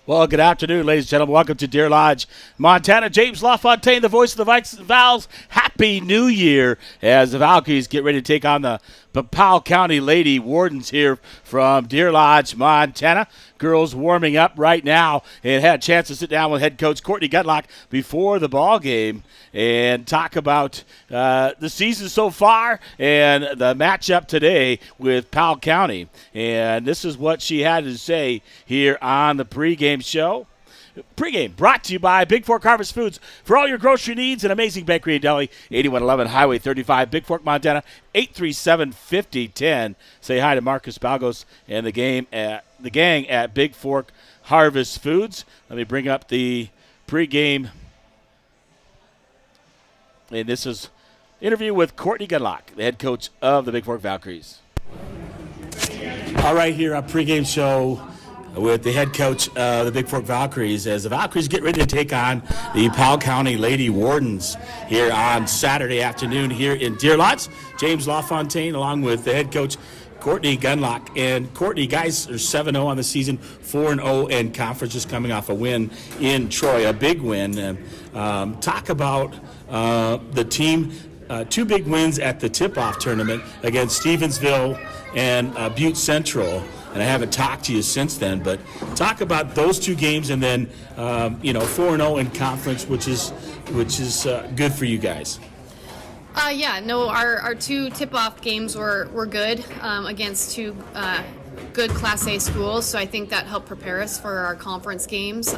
Well, good afternoon, ladies and gentlemen. Welcome to Deer Lodge, Montana. James LaFontaine, the voice of the Vikes and Vals. Happy New Year as the Valkyries get ready to take on the Powell County Lady Wardens here from Deer Lodge, Montana. Girls warming up right now and had a chance to sit down with head coach Courtney Gutlock before the ball game and talk about the season so far and the matchup today with Powell County. And this is what she had to say here on the pregame show. Pregame brought to you by Bigfork Harvest Foods. For all your grocery needs, an amazing bakery and deli, 8111 Highway 35, Bigfork, Montana, 837-5010. Say hi to Marcus Balgos and the gang at Bigfork Harvest Foods. Let me bring up the pregame. And this is interview with Courtney Gutlock, the head coach of the Bigfork Valkyries. All right, here on pregame show with the head coach of the Bigfork Valkyries as the Valkyries get ready to take on the Powell County Lady Wardens here on Saturday afternoon here in Deer Lodge. James LaFontaine along with the head coach Courtney Gutlock. And Courtney, guys are 7-0 on the season, 4-0 in conference, just coming off a win in Troy, a big win. Talk about the team. Two big wins at the tip-off tournament against Stevensville and Butte Central. And I haven't talked to you since then, but talk about those two games and then, 4-0 in conference, which is good for you guys. Our two tip-off games were good against two good Class A schools, so I think that helped prepare us for our conference games.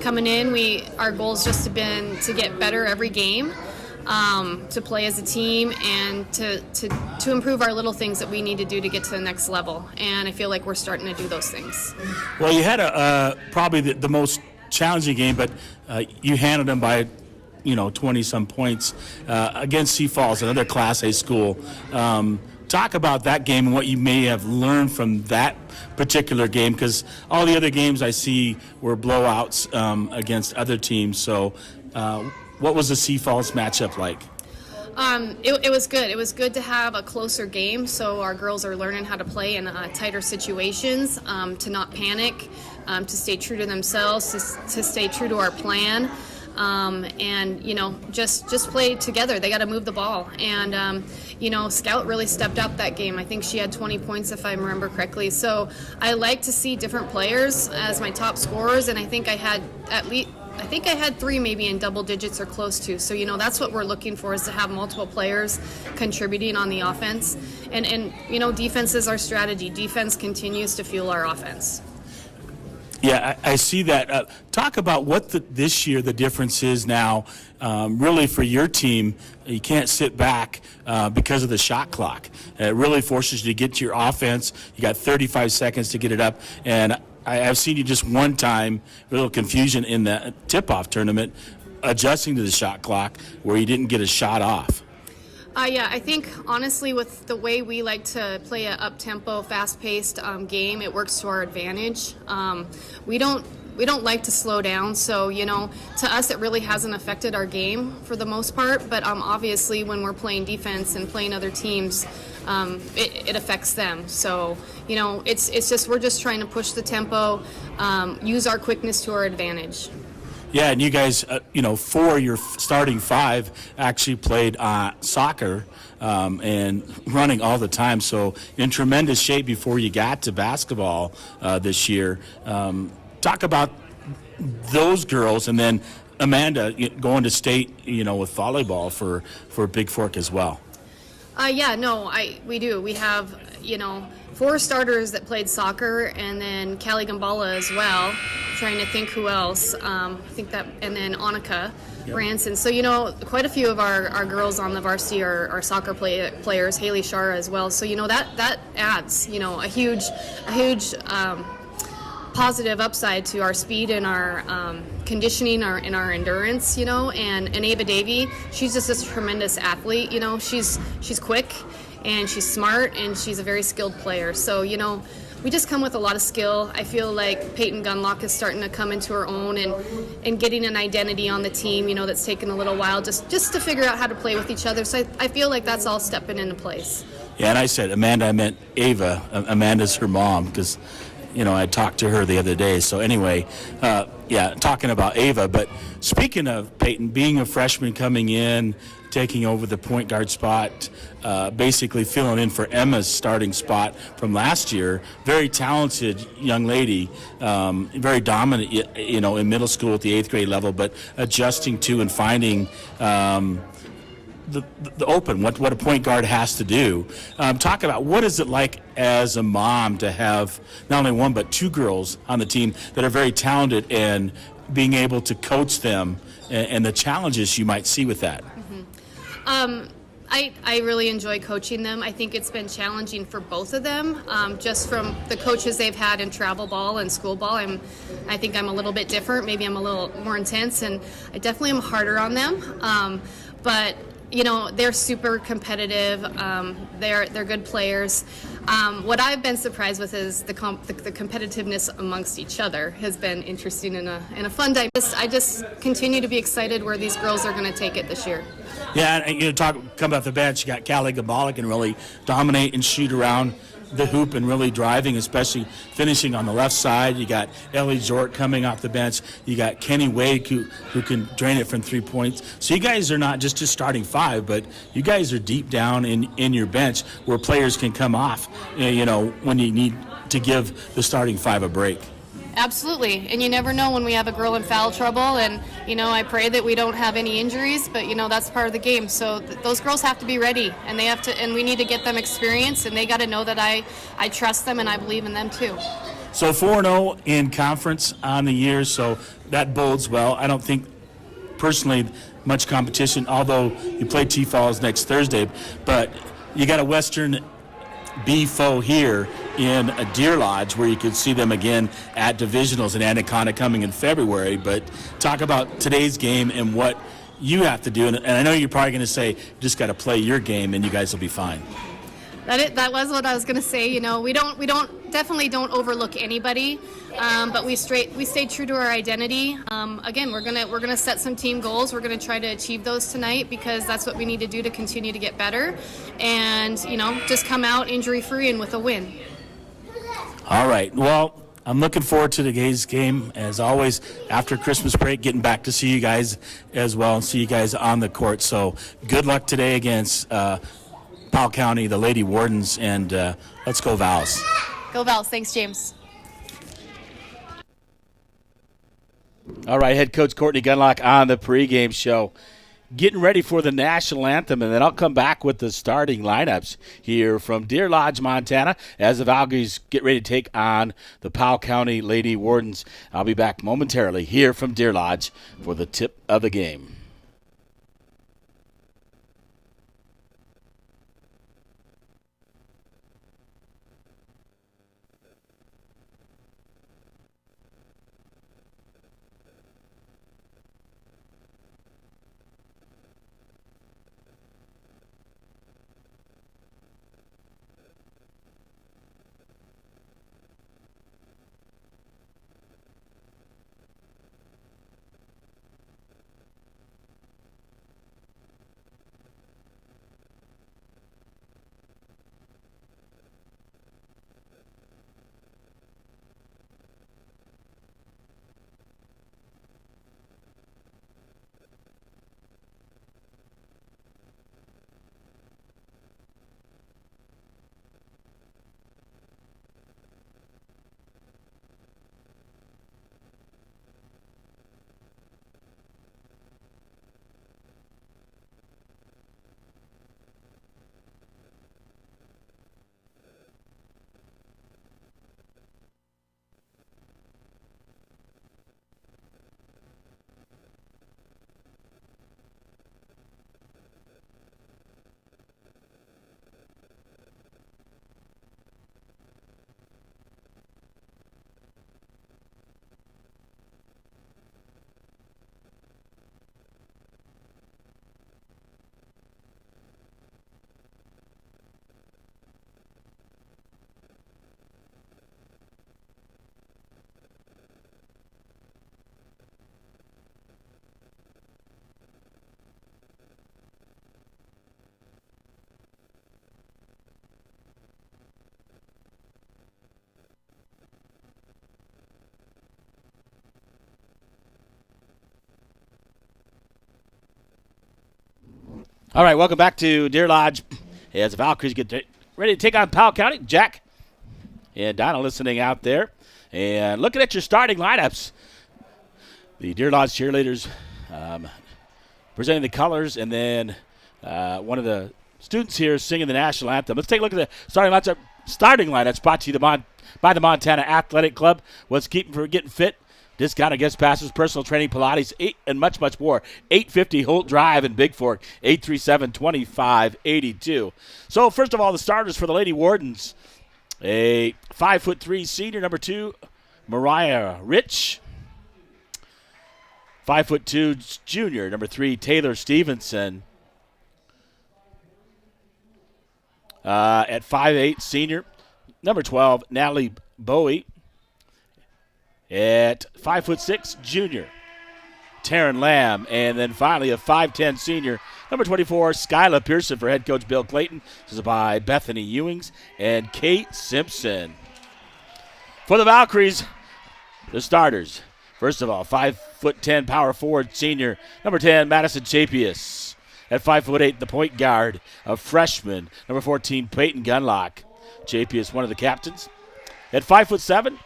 Coming in, our goals just have been to get better every game. To play as a team and to improve our little things that we need to do to get to the next level. And I feel like we're starting to do those things. Well, you had probably the most challenging game, but you handled them by 20-some points against Sioux Falls, another Class A school. Talk about that game and what you may have learned from that particular game, because all the other games I see were blowouts against other teams. So what was the Sioux Falls matchup like? It was good. It was good to have a closer game, so our girls are learning how to play in tighter situations, to not panic, to stay true to themselves, to stay true to our plan, and just play together. They got to move the ball, and Scout really stepped up that game. I think she had 20 points if I remember correctly. So I like to see different players as my top scorers, and I think I had three maybe in double digits or close to. So, that's what we're looking for, is to have multiple players contributing on the offense. And defense is our strategy. Defense continues to fuel our offense. Yeah, I see that. Talk about what this year the difference is now, really for your team. You can't sit back because of the shot clock. It really forces you to get to your offense. You got 35 seconds to get it up. And I've seen you just one time, a little confusion in the tip-off tournament, adjusting to the shot clock where you didn't get a shot off. I think, honestly, with the way we like to play an up-tempo, fast-paced game, it works to our advantage. We don't like to slow down, so, to us it really hasn't affected our game for the most part, but obviously when we're playing defense and playing other teams, it affects them. So, it's just, we're just trying to push the tempo, use our quickness to our advantage. Yeah, and you guys, 4 of your starting 5 actually played soccer and running all the time, so in tremendous shape before you got to basketball this year. Talk about those girls, and then Amanda going to state, with volleyball for Bigfork as well. We do. We have, 4 starters that played soccer, and then Callie Gambala as well. Trying to think who else. I think that, and then Annika Branson. So, quite a few of our girls on the varsity are soccer players, Haley Shara as well. So, that adds, a huge positive upside to our speed and our conditioning and our endurance, and Ava Davey, she's just a tremendous athlete. She's quick and she's smart and she's a very skilled player. So, we just come with a lot of skill. I feel like Peyton Gunlock is starting to come into her own and getting an identity on the team, that's taken a little while just to figure out how to play with each other. So I feel like that's all stepping into place. Yeah, and I said Amanda, I meant Ava. Amanda's her mom, because I talked to her the other day. So anyway, talking about Ava. But speaking of Peyton, being a freshman coming in, taking over the point guard spot, basically filling in for Emma's starting spot from last year. Very talented young lady, very dominant, in middle school at the 8th grade level, but adjusting to and finding the open, what a point guard has to do. Talk about what is it like as a mom to have not only one but two girls on the team that are very talented, and being able to coach them and the challenges you might see with that. I really enjoy coaching them. I think it's been challenging for both of them, just from the coaches they've had in travel ball and school ball. I think I'm a little bit different. Maybe I'm a little more intense, and I definitely am harder on them. But they're super competitive. They're good players. What I've been surprised with is the competitiveness amongst each other has been interesting and a fun time. I just continue to be excited where these girls are going to take it this year. Yeah, and come off the bench, you got Callie Gabalik can really dominate and shoot around the hoop and really driving, especially finishing on the left side. You got Ellie Jort coming off the bench. You got Kenny Wade who can drain it from 3 points. So you guys are not just starting five, but you guys are deep down in your bench where players can come off, when you need to give the starting five a break. Absolutely, and you never know when we have a girl in foul trouble, and I pray that we don't have any injuries, but that's part of the game. So those girls have to be ready, and and we need to get them experience, and they got to know that I trust them and I believe in them too. So 4-0 in conference on the year, so that bodes well. I don't think personally much competition, although you play T-Falls next Thursday, but you got a Western B foe here in a Deer Lodge where you could see them again at divisionals in Anaconda coming in February. But talk about today's game and what you have to do. And I know you're probably going to say, you just got to play your game and you guys will be fine. That was what I was going to say. We definitely don't overlook anybody, but we stay true to our identity. Again, we're gonna set some team goals. We're gonna try to achieve those tonight because that's what we need to do to continue to get better, and just come out injury free and with a win. All right. Well, I'm looking forward to today's game as always. After Christmas break, getting back to see you guys as well and see you guys on the court. So good luck today against Powell County, the Lady Wardens, and let's go Vals. Go Vals. Thanks, James. All right, head coach Courtney Gunlock on the pregame show. Getting ready for the national anthem, and then I'll come back with the starting lineups here from Deer Lodge, Montana, as the Valkyries get ready to take on the Powell County Lady Wardens. I'll be back momentarily here from Deer Lodge for the tip of the game. All right, welcome back to Deer Lodge as the Valkyries get ready to take on Powell County. Jack and Donna listening out there. And looking at your starting lineups, the Deer Lodge cheerleaders presenting the colors, and then one of the students here singing the national anthem. Let's take a look at the starting lineups brought to you by the Montana Athletic Club. What's keeping for getting fit? Discounted guest passes, personal training, Pilates, and much, much more. 850 Holt Drive in Bigfork, 837-2582. So, first of all, the starters for the Lady Wardens. A 5'3" senior, number 2, Mariah Rich. 5'2" junior, number 3, Taylor Stevenson. At 5'8", senior, number 12, Natalie Bowie. At 5'6", junior, Taryn Lamb. And then finally a 5'10", senior, number 24, Skyla Pearson for head coach Bill Clayton. This is by Bethany Ewings and Kate Simpson. For the Valkyries, the starters. First of all, 5'10", power forward, senior, number 10, Madison Chapius. At 5'8", the point guard, a freshman, number 14, Peyton Gunlock. Chapius, one of the captains. At 5'7",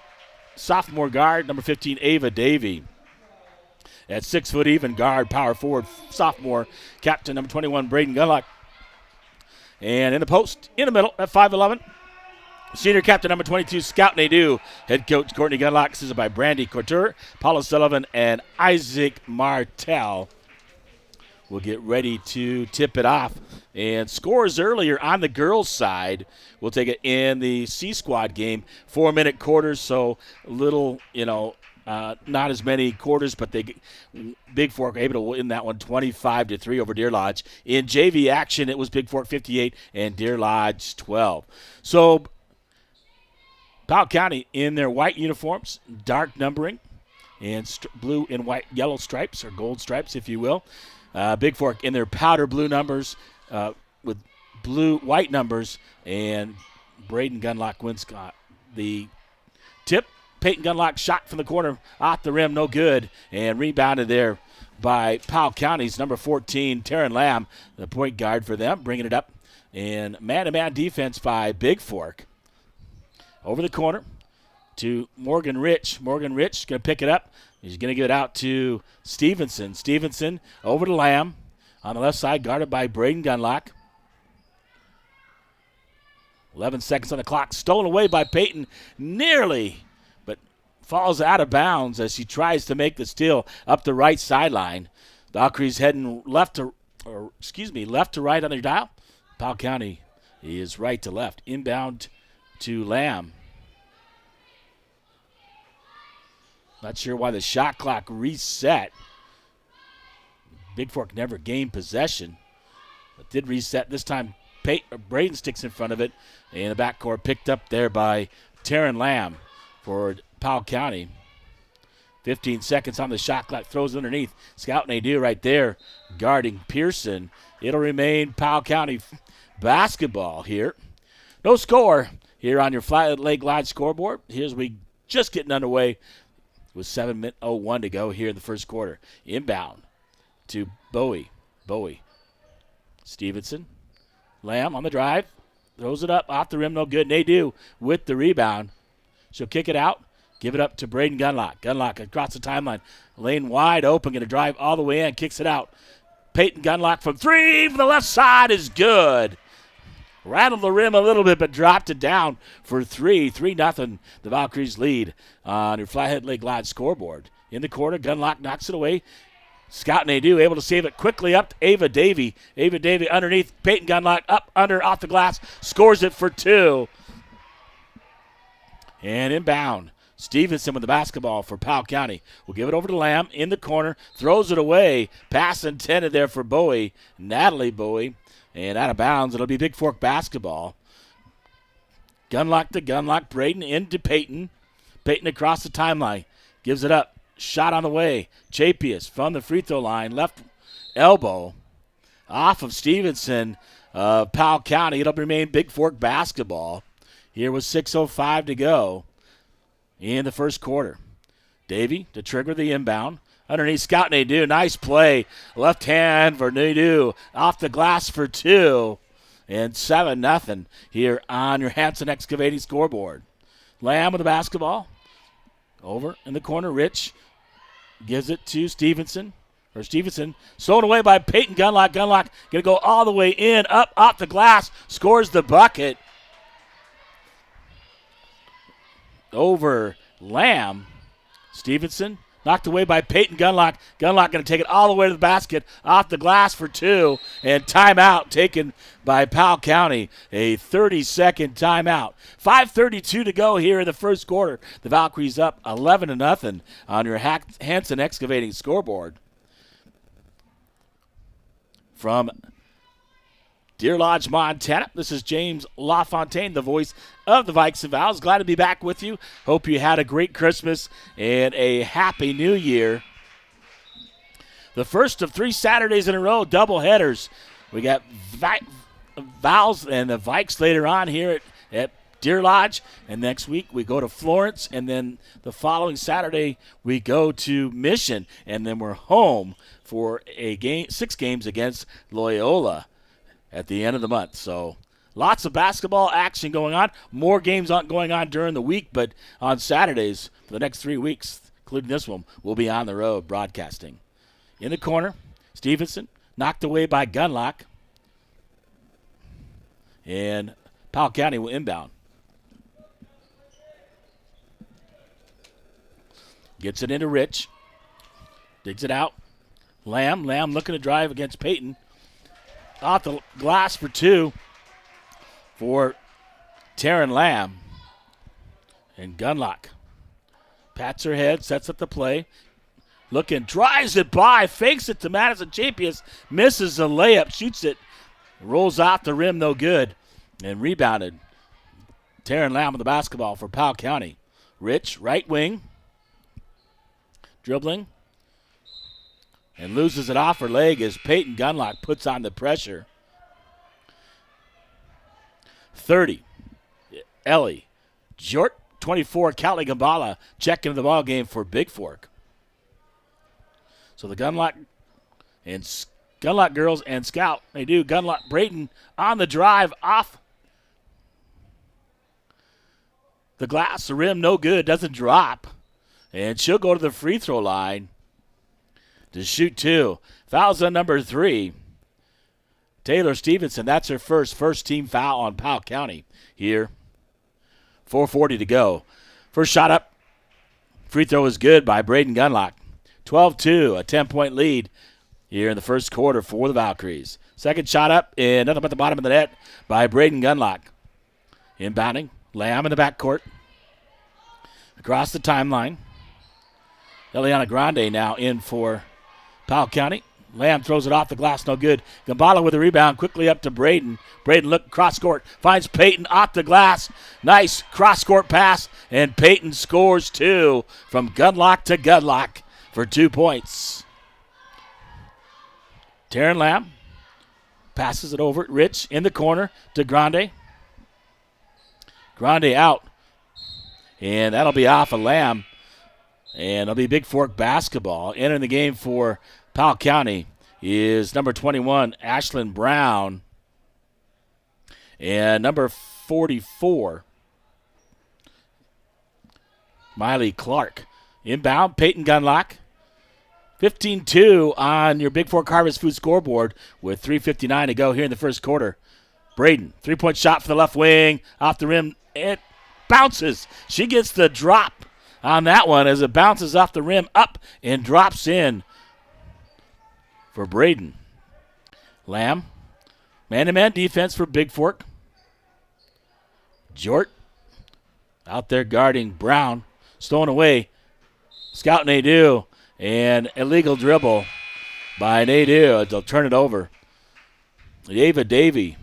sophomore guard, number 15, Ava Davey. At 6 foot even, guard, power forward, sophomore, captain, number 21, Braden Gunlock. And in the post, in the middle, at 5'11", senior captain, number 22, Scout Nadeau. Head coach Courtney Gunlock. This is by Brandy Couture, Paula Sullivan, and Isaac Martell. We'll get ready to tip it off. And scores earlier on the girls' side. We'll take it in the C-Squad game. 4-minute quarters, so a little, not as many quarters, but Bigfork able to win that one 25-3 over Deer Lodge. In JV action, it was Bigfork 58 and Deer Lodge 12. So Powell County in their white uniforms, dark numbering, and blue and white, yellow stripes, or gold stripes, if you will. Bigfork in their powder blue numbers with white numbers, and Braden Gunlock wins the tip. Peyton Gunlock shot from the corner off the rim, no good, and rebounded there by Powell County's number 14, Taryn Lamb, the point guard for them, bringing it up. And man-to-man defense by Bigfork. Over the corner to Morgan Rich. Morgan Rich going to pick it up. He's going to give it out to Stevenson. Stevenson over to Lamb on the left side, guarded by Braden Gunlock. 11 seconds on the clock. Stolen away by Peyton, nearly, but falls out of bounds as she tries to make the steal up the right sideline. Valkyries heading left to right on their dial. Powell County is right to left. Inbound to Lamb. Not sure why the shot clock reset. Bigfork never gained possession, but did reset. This time Braden sticks in front of it, and the backcourt picked up there by Taryn Lamb for Powell County. 15 seconds on the shot clock, throws it underneath. Scout Nadeau right there guarding Pearson. It'll remain Powell County basketball here. No score here on your Flat Lake Lodge scoreboard. Here's we just getting underway with 7:01 to go here in the first quarter. Inbound to Bowie. Stevenson. Lamb on the drive. Throws it up off the rim, no good. Nadeau with the rebound. She'll kick it out. Give it up to Braden Gunlock. Gunlock across the timeline. Lane wide open. Going to drive all the way in. Kicks it out. Peyton Gunlock from 3 from the left side is good. Rattled the rim a little bit, but dropped it down for 3. 3-0. The Valkyries lead on your Flathead Lake Lodge scoreboard. In the corner, Gunlock knocks it away. Scout Nadeau able to save it quickly up to Ava Davey. Ava Davey underneath. Peyton Gunlock up, under, off the glass. Scores it for 2. And inbound. Stevenson with the basketball for Powell County. We'll give it over to Lamb in the corner. Throws it away. Pass intended there for Bowie. Natalie Bowie. And out of bounds, it'll be Bigfork basketball. Gunlock to Gunlock. Braden into Peyton. Peyton across the timeline. Gives it up. Shot on the way. Chapius from the free throw line. Left elbow. Off of Stevenson of Powell County. It'll remain Bigfork basketball. Here with 6:05 to go in the first quarter. Davey to trigger the inbound. Underneath Scout Nadeau. Nice play. Left hand for Nadeau. Off the glass for 2. And 7-0 here on your Hanson Excavating scoreboard. Lamb with the basketball. Over in the corner. Rich gives it to Stevenson. Stolen away by Peyton Gunlock. Gunlock going to go all the way in. Up off the glass. Scores the bucket. Over Lamb. Stevenson knocked away by Peyton Gunlock. Gunlock going to take it all the way to the basket. Off the glass for 2. And timeout taken by Powell County. A 30-second timeout. 5:32 to go here in the first quarter. The Valkyries up 11-0 on your Hanson Excavating scoreboard. From Deer Lodge, Montana, this is James LaFontaine, the voice of the Vikes and Vows. Glad to be back with you. Hope you had a great Christmas and a happy New Year. The first of 3 Saturdays in a row, double headers. We got Vows and the Vikes later on here at Deer Lodge, and next week we go to Florence, and then the following Saturday we go to Mission, and then we're home for 6 games against Loyola at the end of the month. So lots of basketball action going on. More games aren't going on during the week, but on Saturdays for the next 3 weeks, including this one, we'll be on the road broadcasting. In the corner, Stevenson knocked away by Gunlock, and Powell County will inbound. Gets it into Rich. Digs it out. Lamb looking to drive against Peyton. Off the glass for 2 for Taryn Lamb. And Gunlock pats her head, sets up the play. Looking, drives it by, fakes it to Madison Chapius, misses the layup, shoots it, rolls off the rim, no good, and rebounded. Taryn Lamb with the basketball for Powell County. Rich, right wing. Dribbling. And loses it off her leg as Peyton Gunlock puts on the pressure. 30. Ellie. Jort, 24. Callie Gambala checking the ball game for Bigfork. So the Gunlock girls and Scout, they do. Gunlock Brayton on the drive off the glass. The rim, no good. Doesn't drop. And she'll go to the free throw line to shoot 2. Fouls on number 3. Taylor Stevenson, that's her first team foul on Powell County here. 4:40 to go. First shot up. Free throw is good by Braden Gunlock. 12-2, a 10-point lead here in the first quarter for the Valkyries. Second shot up, and nothing but the bottom of the net by Braden Gunlock. Inbounding, Lamb in the backcourt. Across the timeline. Eliana Grande now in for Powell County. Lamb throws it off the glass, no good. Gambala with a rebound, quickly up to Braden. Braden look cross court, finds Peyton off the glass. Nice cross court pass, and Peyton scores 2 from Gunlock to Gunlock for 2 points. Taryn Lamb passes it over. Rich in the corner to Grande. Grande out, and that'll be off of Lamb. And it'll be Bigfork basketball. Entering the game for Powell County is number 21, Ashlyn Brown. And number 44, Miley Clark. Inbound, Peyton Gunlock. 15-2 on your Bigfork Harvest Food scoreboard with 3:59 to go here in the first quarter. Braden, 3-point shot for the left wing. Off the rim, it bounces. She gets the drop on that one as it bounces off the rim up and drops in for Braden. Lamb, man-to-man defense for Bigfork. Jort out there guarding Brown. Stolen away. Scout Nadeau, and illegal dribble by Nadeau. They'll turn it over. Ava Davey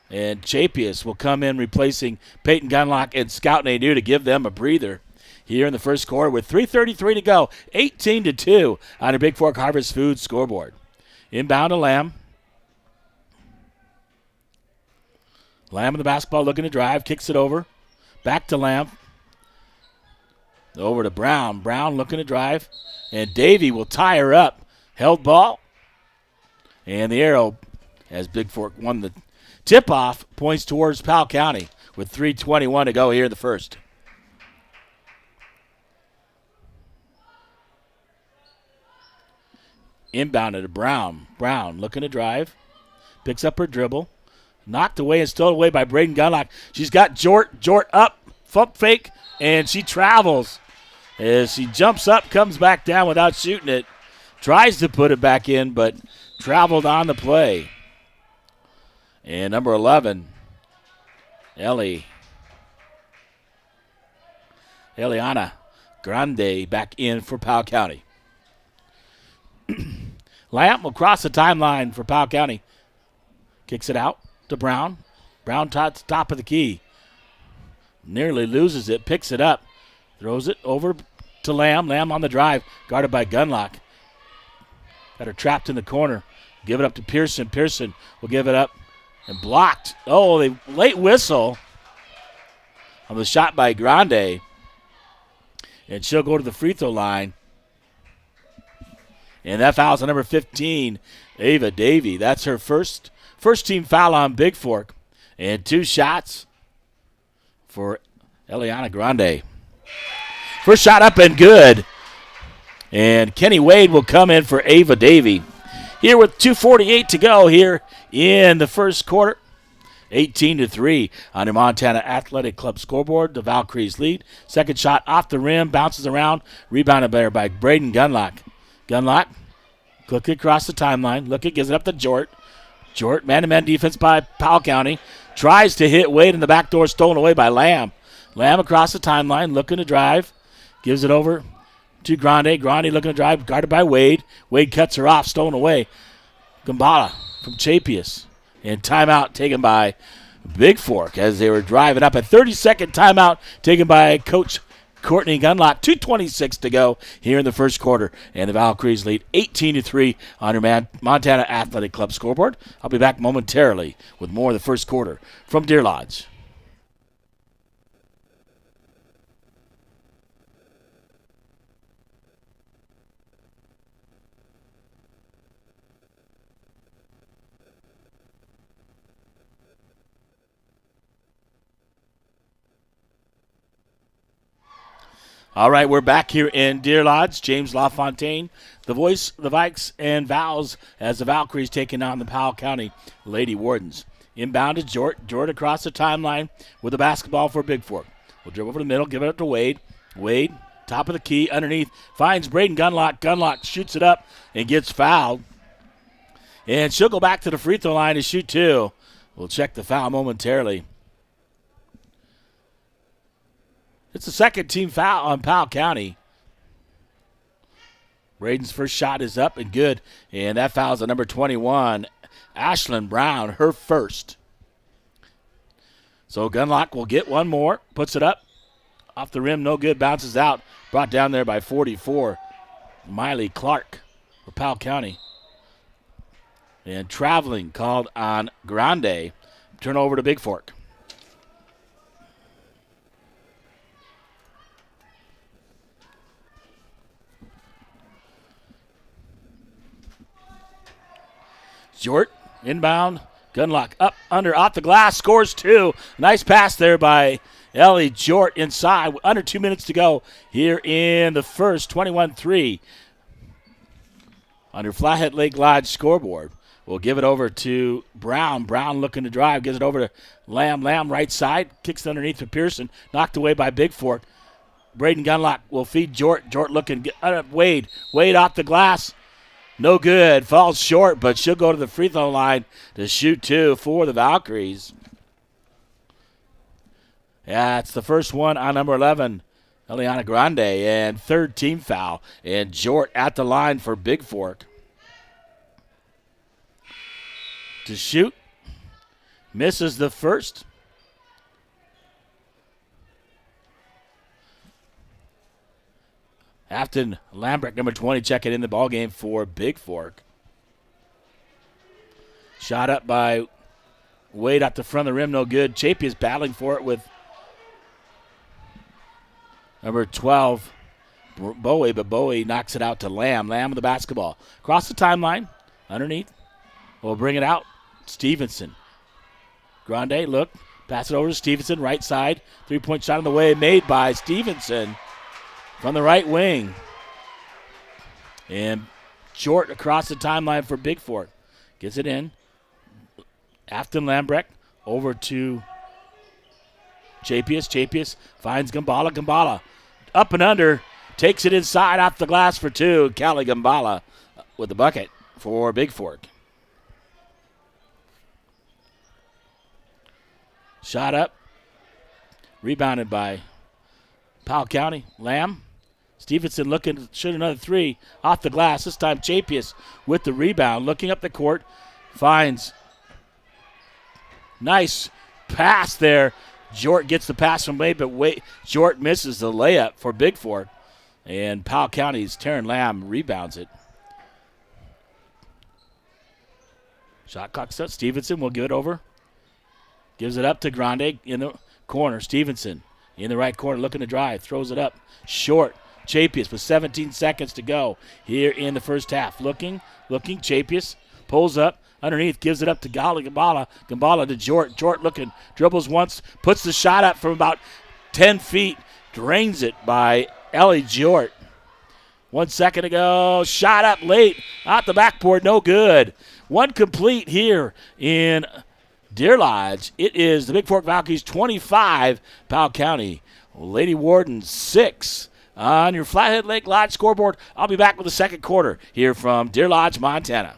and Chapius will come in replacing Peyton Gunlock and Scout Nadeau to give them a breather here in the first quarter with 3:33 to go. 18-2 on a Bigfork Harvest Food scoreboard. Inbound to Lamb. Lamb in the basketball looking to drive. Kicks it over. Back to Lamb. Over to Brown. Brown looking to drive. And Davy will tie her up. Held ball. And the arrow, as Bigfork won the tip-off, points towards Powell County with 3:21 to go here in the first. Inbounded to Brown. Brown looking to drive. Picks up her dribble. Knocked away and stolen away by Braden Gunlock. She's got Jort. Jort up. Fump fake. And she travels. As she jumps up, comes back down without shooting it. Tries to put it back in, but traveled on the play. And number 11, Eliana Grande back in for Powell County. Lamp will cross the timeline for Powell County. Kicks it out to Brown. Brown top of the key. Nearly loses it. Picks it up. Throws it over to Lamb. Lamb on the drive. Guarded by Gunlock. Got her trapped in the corner. Give it up to Pearson. Pearson will give it up. And blocked. Oh, the late whistle on the shot by Grande. And she'll go to the free throw line. And that foul's on number 15, Ava Davy. That's her first team foul on Bigfork. And 2 shots for Eliana Grande. First shot up and good. And Kenny Wade will come in for Ava Davy. Here with 2:48 to go here in the first quarter. 18-3 on the Montana Athletic Club scoreboard. The Valkyries lead. Second shot off the rim, bounces around. Rebounded there by Braden Gunlock. Gunlock, click across the timeline. Look, it gives it up to Jort. Jort, man-to-man defense by Powell County. Tries to hit Wade in the back door, stolen away by Lamb. Lamb across the timeline, looking to drive. Gives it over to Grande. Grande looking to drive, guarded by Wade. Wade cuts her off, stolen away. Gambala from Chapius. And timeout taken by Bigfork as they were driving up. A 30-second timeout taken by Coach Courtney Gunlock. 2:26 to go here in the first quarter. And the Valkyries lead 18-3 on your Montana Athletic Club scoreboard. I'll be back momentarily with more of the first quarter from Deer Lodge. All right, we're back here in Deer Lodge. James LaFontaine, the voice of the Vikes and Vals as the Valkyries taking on the Powell County Lady Wardens. Inbounded Jort. Jort across the timeline with the basketball for Bigfork. We'll dribble over the middle, give it up to Wade. Wade, top of the key, underneath, finds Braden Gunlock. Gunlock shoots it up and gets fouled. And she'll go back to the free throw line to shoot 2. We'll check the foul momentarily. It's the second team foul on Powell County. Braden's first shot is up and good. And that foul's on number 21, Ashlyn Brown, her first. So Gunlock will get one more. Puts it up. Off the rim, no good. Bounces out. Brought down there by 44, Miley Clark for Powell County. And traveling called on Grande. Turn over to Bigfork. Jort, inbound, Gunlock up, under, off the glass, scores 2. Nice pass there by Ellie Jort inside. Under 2 minutes to go here in the first, 21-3. On your Flathead Lake Lodge scoreboard. We'll give it over to Brown. Brown looking to drive, gives it over to Lamb. Lamb right side, kicks underneath for Pearson, knocked away by Bigfork. Braden Gunlock will feed Jort. Jort looking, Wade. Wade off the glass. No good. Falls short, but she'll go to the free throw line to shoot 2 for the Valkyries. Yeah, it's the first one on number 11, Eliana Grande, and third team foul. And Jort at the line for Bigfork. To shoot. Misses the first. Afton Lambrecht, number 20, checking in the ballgame for Bigfork. Shot up by Wade at the front of the rim, no good. Chapey is battling for it with Number 12, Bowie, but Bowie knocks it out to Lamb. Lamb with the basketball. Across the timeline, underneath. We'll bring it out. Stevenson. Grande, look. Pass it over to Stevenson, right side. Three-point shot on the way, made by Stevenson from the right wing. And short across the timeline for Bigfork. Gets it in. Afton Lambrecht over to Chapius. Chapius finds Gambala. Gambala up and under. Takes it inside off the glass for two. Callie Gambala with the bucket for Bigfork. Shot up. Rebounded by Powell County. Lamb. Stevenson looking to shoot another three off the glass. This time Chapius with the rebound. Looking up the court. Finds nice pass there. Jort gets the pass from Wade, but Jort misses the layup for Bigfork. And Powell County's Taryn Lamb rebounds it. Shot clock set. Stevenson will give it over. Gives it up to Grande in the corner. Stevenson in the right corner looking to drive. Throws it up. Short. Chapius with 17 seconds to go here in the first half. Looking. Chapius pulls up. Underneath, gives it up to Gambala. Gambala to Jort. Jort looking. Dribbles once. Puts the shot up from about 10 feet. Drains it by Ellie Jort. 1 second to go. Shot up late. Out the backboard. No good. One complete here in Deer Lodge. It is the Bigfork Valkyries 25. Powell County Lady Wardens 6. On your Flathead Lake Lodge scoreboard, I'll be back with the second quarter here from Deer Lodge, Montana.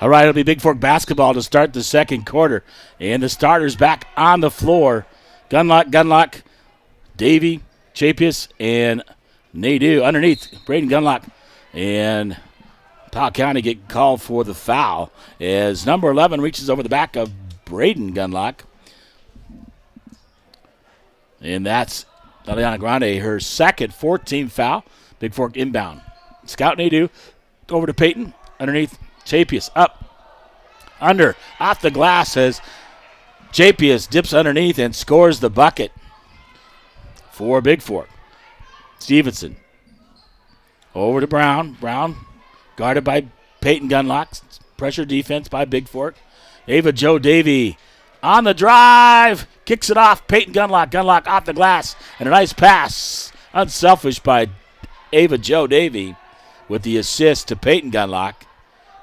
All right, it'll be Bigfork basketball to start the second quarter. And the starters back on the floor. Gunlock, Davey, Chapius, and Nadeau. Underneath, Braden Gunlock and Powell County get called for the foul as number 11 reaches over the back of Braden Gunlock. And that's Liliana Grande, her second 14th foul. Bigfork inbound. Scout Nadeau over to Peyton. Underneath, Chapius up, under, off the glass as Chapius dips underneath and scores the bucket for Bigfork. Stevenson over to Brown. Brown guarded by Peyton Gunlock. Pressure defense by Bigfork. Ava Jo Davey on the drive. Kicks it off. Peyton Gunlock. Gunlock off the glass. And a nice pass. Unselfish by Ava Jo Davey with the assist to Peyton Gunlock.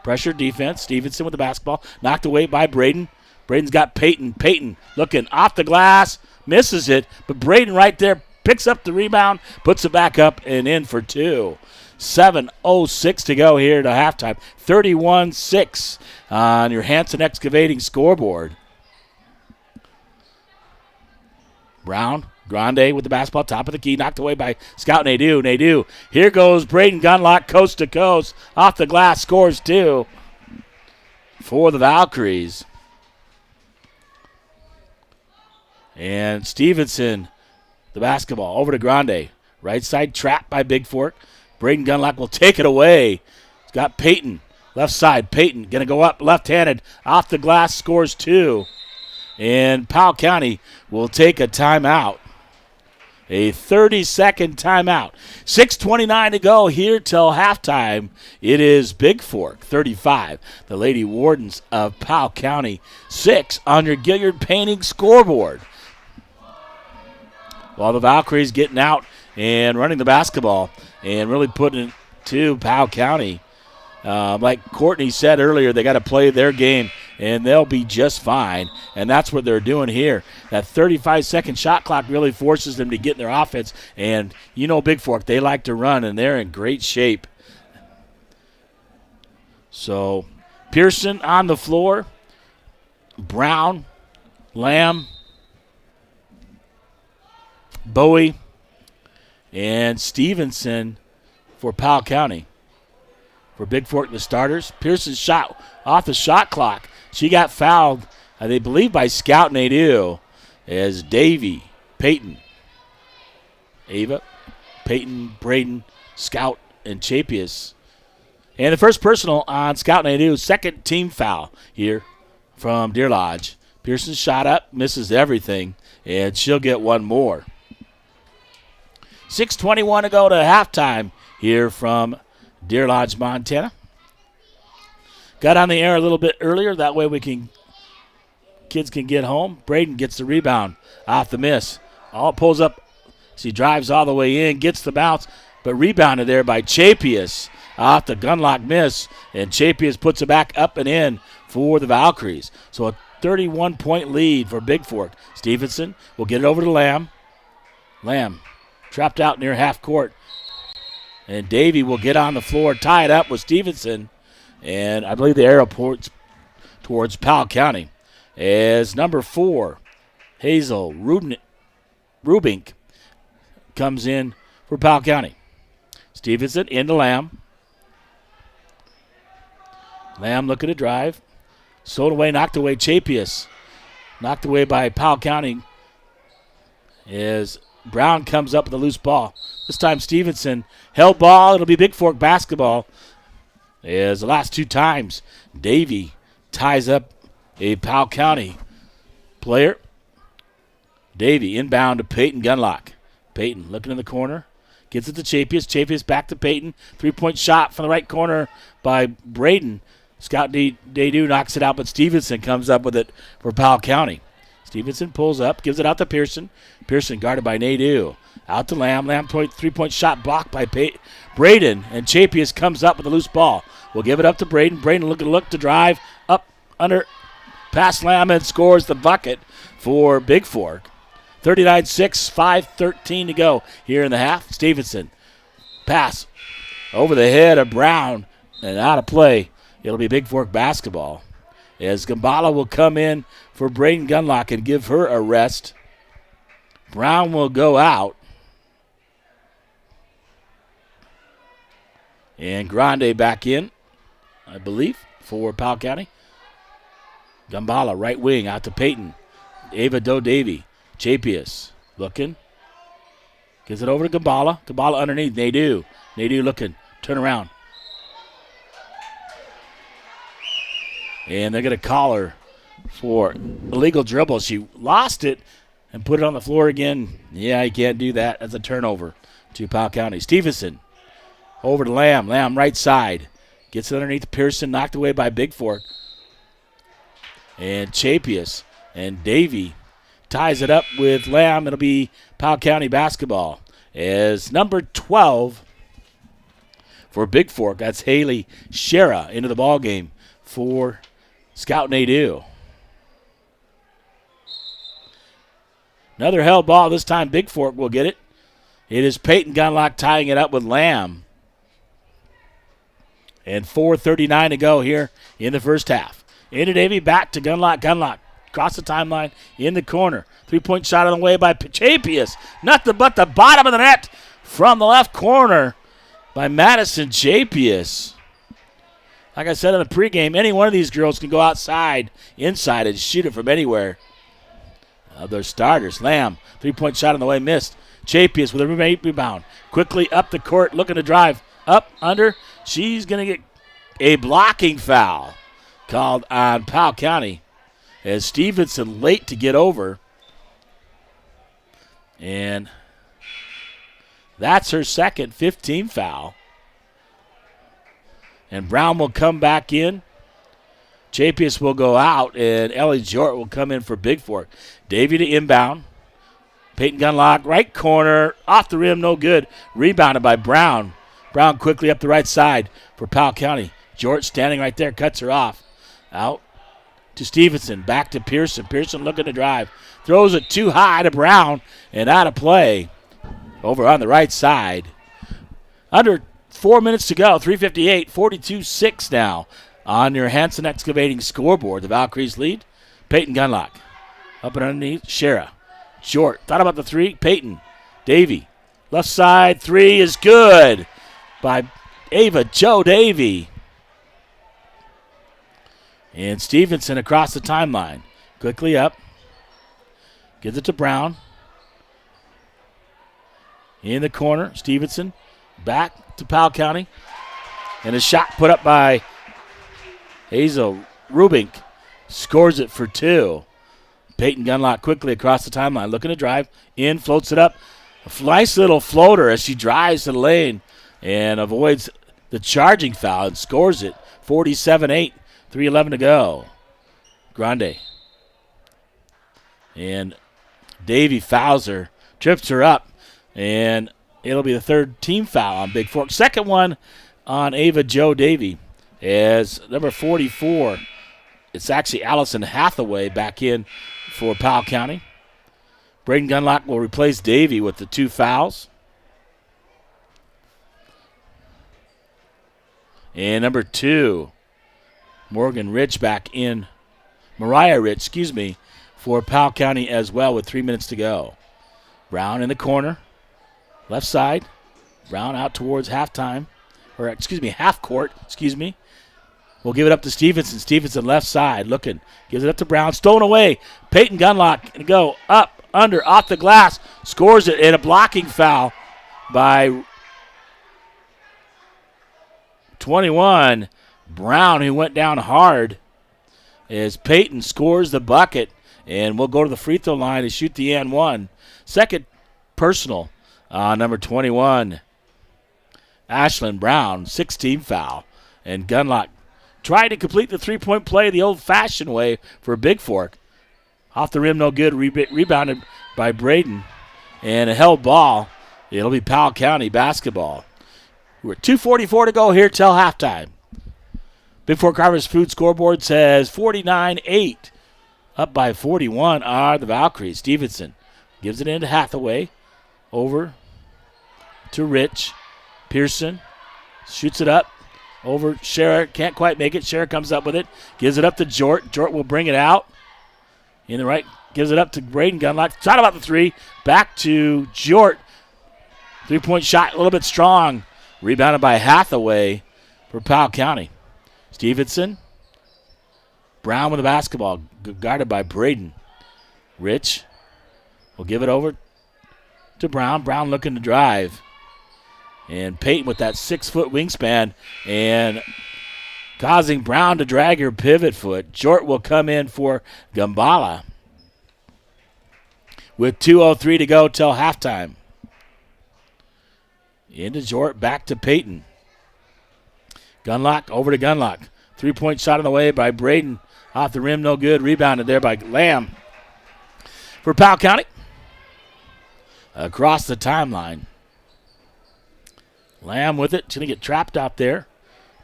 Pressure defense. Stevenson with the basketball. Knocked away by Braden. Braden's got Peyton. Peyton looking off the glass. Misses it. But Braden right there picks up the rebound. Puts it back up and in for two. 7:06 to go here to halftime. 31-6 on your Hanson Excavating scoreboard. Brown. Grande with the basketball, top of the key, knocked away by Scout Nadeau. Nadeau. Here goes Braden Gunlock, coast to coast. Off the glass, scores two for the Valkyries. And Stevenson, the basketball, over to Grande. Right side trapped by Bigfork. Braden Gunlock will take it away. He's got Peyton. Left side, Peyton going to go up left-handed. Off the glass, scores two. And Powell County will take a timeout. A 30-second timeout. 6:29 to go here till halftime. It is Bigfork 35. The Lady Wardens of Powell County 6 on your Gilliard Painting scoreboard. While the Valkyries getting out and running the basketball and really putting to Powell County. Like Courtney said earlier, they got to play their game, and they'll be just fine. And that's what they're doing here. That 35-second shot clock really forces them to get in their offense. And you know Bigfork, they like to run, and they're in great shape. So Pearson on the floor. Brown, Lamb, Bowie, and Stevenson for Powell County. For Bigfork, the starters. Pearson shot off the shot clock. She got fouled, they believe, by Scout Nadeau as Davy, Peyton, Ava, Peyton, Braden, Scout, and Chapius. And the first personal on Scout Nadeau, second team foul here from Deer Lodge. Pearson shot up, misses everything, and she'll get one more. 6:21 to go to halftime here from Deer Lodge, Montana. Got on the air a little bit earlier. That way kids can get home. Braden gets the rebound off the miss. All pulls up. She drives all the way in, gets the bounce, but rebounded there by Chapius off the gunlock miss. And Chapius puts it back up and in for the Valkyries. So a 31-point lead for Bigfork. Stevenson will get it over to Lamb. Lamb trapped out near half court. And Davey will get on the floor, tie it up with Stevenson. And I believe the arrow points towards Powell County. As number 4, Hazel Rubink, comes in for Powell County. Stevenson into Lamb. Lamb looking to drive. Sold away, knocked away Chapius. Knocked away by Powell County. As Brown comes up with a loose ball. This time Stevenson held ball. It'll be Bigfork basketball. As the last two times, Davey ties up a Powell County player. Davey inbound to Peyton Gunlock. Peyton looking in the corner. Gets it to Chapius. Chapius back to Peyton. 3-point shot from the right corner by Braden. Scout Nadeau knocks it out, but Stevenson comes up with it for Powell County. Stevenson pulls up, gives it out to Pearson. Pearson guarded by Nadeau. Out to Lamb. Lamb 3-point shot blocked by Braden, and Chapius comes up with a loose ball. We'll give it up to Braden. Braden look to drive up under past Lamb and scores the bucket for Bigfork. 39-6, 5:13 to go here in the half. Stevenson pass over the head of Brown and out of play. It'll be Bigfork basketball as Gambala will come in for Braden Gunlock and give her a rest. Brown will go out. And Grande back in, I believe, for Powell County. Gambala, right wing, out to Peyton. Ava Doe Davy. Chapius looking. Gives it over to Gambala. Gambala underneath. Nadeau looking. Turn around. And they're going to call her for illegal dribble. She lost it and put it on the floor again. Yeah, you can't do that. That's a turnover to Powell County. Stevenson over to Lamb. Lamb right side. Gets it underneath Pearson. Knocked away by Bigfork. And Chapius and Davey ties it up with Lamb. It'll be Powell County basketball. As number 12 for Bigfork, that's Haley Shera into the ball game for Scout Nadeau. Another held ball. This time Bigfork will get it. It is Peyton Gunlock tying it up with Lamb. And 4:39 to go here in the first half. Into Davey, back to Gunlock. Gunlock across the timeline in the corner. 3-point shot on the way by Chapius. Nothing but the bottom of the net from the left corner by Madison Chapius. Like I said in the pregame, any one of these girls can go outside, inside, and shoot it from anywhere. Their starters. Lamb, 3-point shot on the way, missed. Chapius with a rebound. Quickly up the court, looking to drive. Up, under. She's going to get a blocking foul called on Powell County as Stevenson late to get over. And that's her second 15 foul. And Brown will come back in. Chapius will go out, and Ellie Jort will come in for Bigfork. Davey to inbound. Peyton Gunlock, right corner, off the rim, no good. Rebounded by Brown. Brown quickly up the right side for Powell County. George standing right there, cuts her off. Out to Stevenson, back to Pearson. Pearson looking to drive. Throws it too high to Brown and out of play. Over on the right side. Under 4 minutes to go, 3:58, 42-6 now on your Hanson Excavating scoreboard. The Valkyries lead. Peyton Gunlock. Up and underneath, Shara. Short. Thought about the three. Peyton. Davey. Left side. Three is good by Ava Jo Davey. And Stevenson across the timeline. Quickly up. Gives it to Brown. In the corner. Stevenson. Back to Powell County. And a shot put up by Hazel Rubink. Scores it for two. Peyton Gunlock quickly across the timeline. Looking to drive. In. Floats it up. A nice little floater as she drives to the lane and avoids the charging foul and scores it. 47-8. 3:11 to go. Grande. And Davey fouls her. Trips her up. And it'll be the third team foul on Bigfork. Second one on Ava Jo Davey as number 44. It's actually Allison Hathaway back in for Powell County. Braden Gunlock will replace Davey with the two fouls. And number 2, Morgan Rich back in. Mariah Rich, for Powell County as well with 3 minutes to go. Brown in the corner. Left side. Brown out towards half court. We'll give it up to Stevenson. Stevenson left side looking. Gives it up to Brown. Stolen away. Peyton Gunlock going to go up, under, off the glass. Scores it in a blocking foul by 21. Brown, who went down hard, as Peyton scores the bucket. And we'll go to the free throw line to shoot the and one. Second personal. Number 21, Ashlyn Brown, 16 foul. And Gunlock tried to complete the three-point play the old-fashioned way for Bigfork. Off the rim, no good. Rebounded by Braden. And a held ball. It'll be Powell County basketball. We're 2:44 to go here till halftime. Bigfork Harvest Food scoreboard says 49-8. Up by 41 are the Valkyries. Stevenson gives it into Hathaway. Over to Rich. Pearson shoots it up. Over Shara. Can't quite make it. Shara comes up with it. Gives it up to Jort. Jort will bring it out. In the right. Gives it up to Braden Gunlock. Shot about the three. Back to Jort. 3-point shot. A little bit strong. Rebounded by Hathaway for Powell County. Stevenson. Brown with the basketball. Guarded by Braden. Rich will give it over to Brown. Brown looking to drive. And Peyton with that 6-foot wingspan and causing Brown to drag her pivot foot. Jort will come in for Gambala with 2:03 to go till halftime. Into Jort, back to Peyton. Gunlock, over to Gunlock. 3-point shot on the way by Braden. Off the rim, no good. Rebounded there by Lamb for Powell County. Across the timeline. Lamb with it. Going to get trapped out there.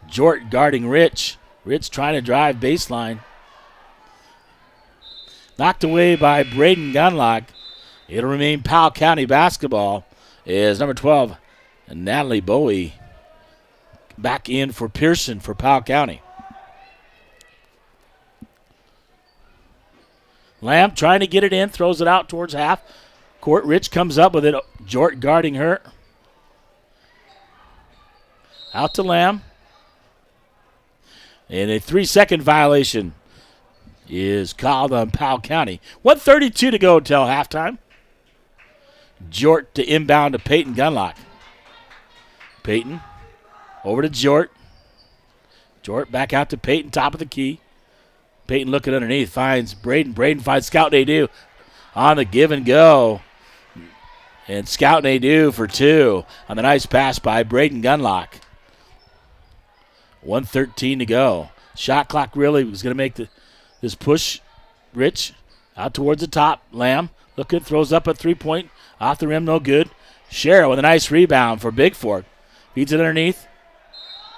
Jort guarding Rich. Rich trying to drive baseline. Knocked away by Braden Gunlock. It'll remain Powell County basketball as number 12, Natalie Bowie, back in for Pearson for Powell County. Lamb trying to get it in. Throws it out towards half court. Rich comes up with it. Jort guarding her. Out to Lamb. And a 3-second violation is called on Powell County. 1:32 to go till halftime. Jort to inbound to Peyton Gunlock. Peyton over to Jort. Jort back out to Peyton, top of the key. Peyton looking underneath, finds Braden. Braden finds Scout Nadeau on the give and go. And Scout Nadeau for two on the nice pass by Braden Gunlock. 1:13 to go. Shot clock really was going to make this push. Rich out towards the top. Lamb looking, throws up a 3-point. Off the rim, no good. Shara with a nice rebound for Bigfork. Feeds it underneath.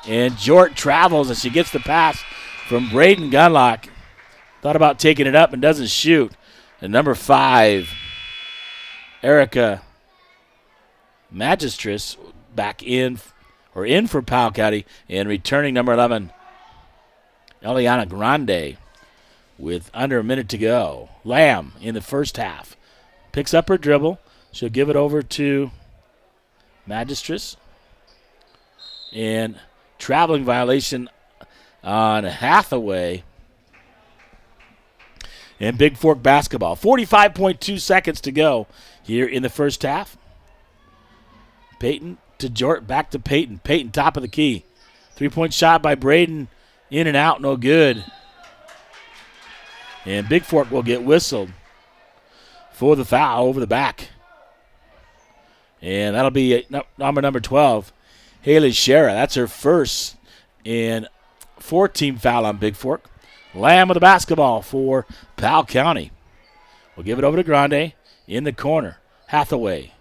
And Jort travels as she gets the pass from Braden Gunlock. Thought about taking it up and doesn't shoot. And number 5, Erica Magistris back in for Powell County, and returning number 11, Eliana Grande, with under a minute to go. Lamb in the first half. Picks up her dribble. She'll give it over to Magistris. And traveling violation on Hathaway. And Bigfork basketball. 45.2 seconds to go here in the first half. Peyton to Jort, back to Peyton. Peyton, top of the key. 3-point shot by Braden. In and out, no good. And Bigfork will get whistled for the foul over the back. And that'll be number 12, Haley Shera. That's her first and 4-team foul on Bigfork. Lamb with the basketball for Powell County. We'll give it over to Grande in the corner. Hathaway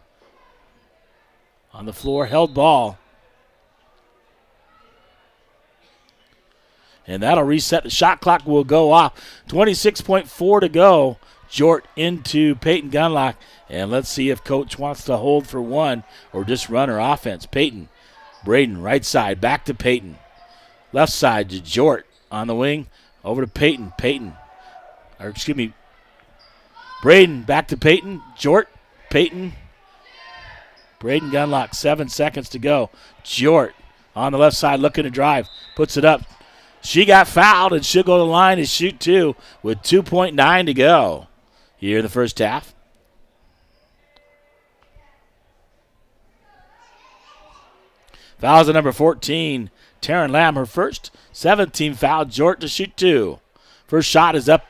on the floor, held ball. And that'll reset. The shot clock will go off. 26.4 to go. Jort into Peyton Gunlock. And let's see if Coach wants to hold for one or just run her offense. Peyton, Braden, right side, back to Peyton. Left side to Jort on the wing. Over to Peyton. Braden, back to Peyton. Jort, Peyton. Braden Gunlock, 7 seconds to go. Jort on the left side looking to drive. Puts it up. She got fouled, and she'll go to the line and shoot 2 with 2.9 to go here in the first half. Fouls at number 14, Taryn Lamb, her first. 17 foul, Jort to shoot 2. First shot is up,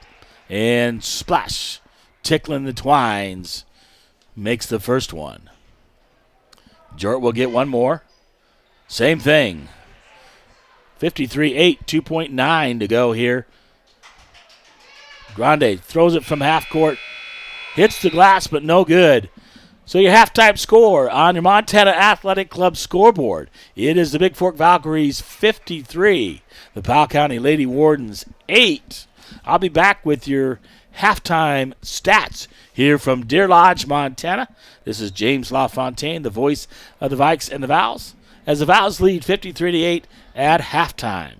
and splash. Tickling the twines. Makes the first one. Jort will get one more. Same thing. 53-8, 2.9 to go here. Grande throws it from half court. Hits the glass, but no good. So your halftime score on your Montana Athletic Club scoreboard. It is the Bigfork Valkyries 53, the Powell County Lady Wardens 8. I'll be back with your halftime stats here from Deer Lodge, Montana. This is James LaFontaine, the voice of the Vikes and the Vows, as the Vows lead 53-8 at halftime.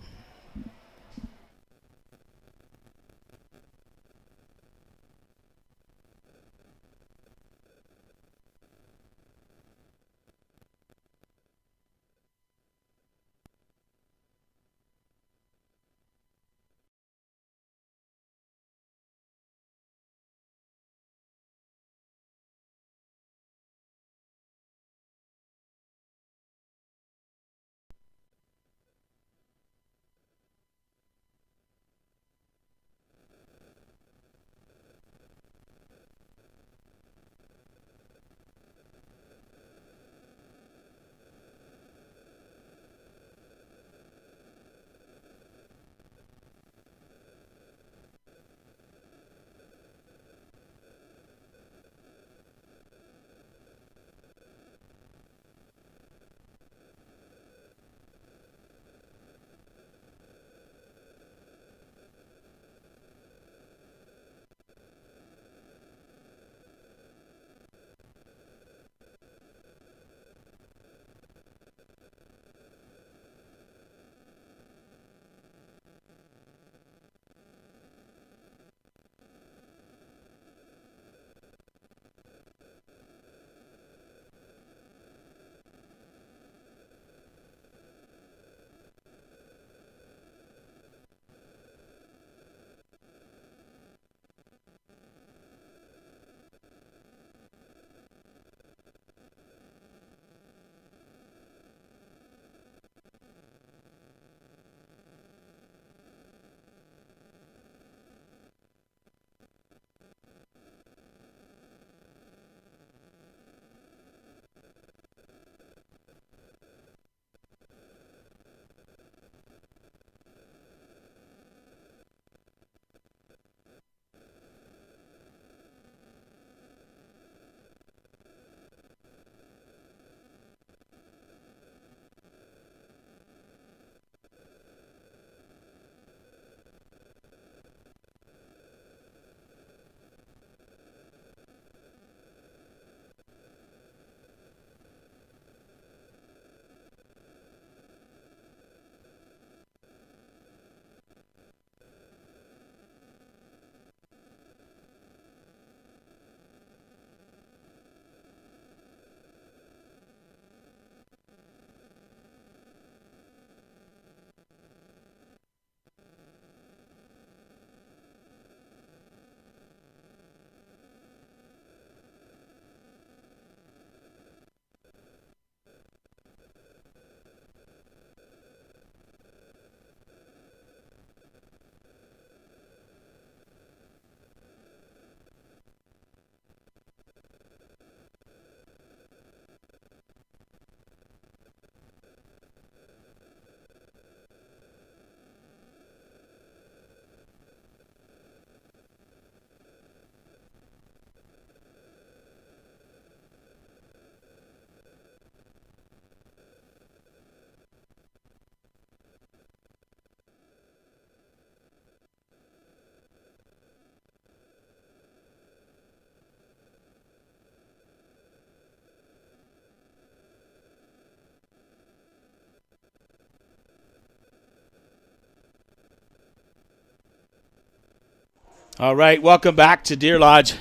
All right, welcome back to Deer Lodge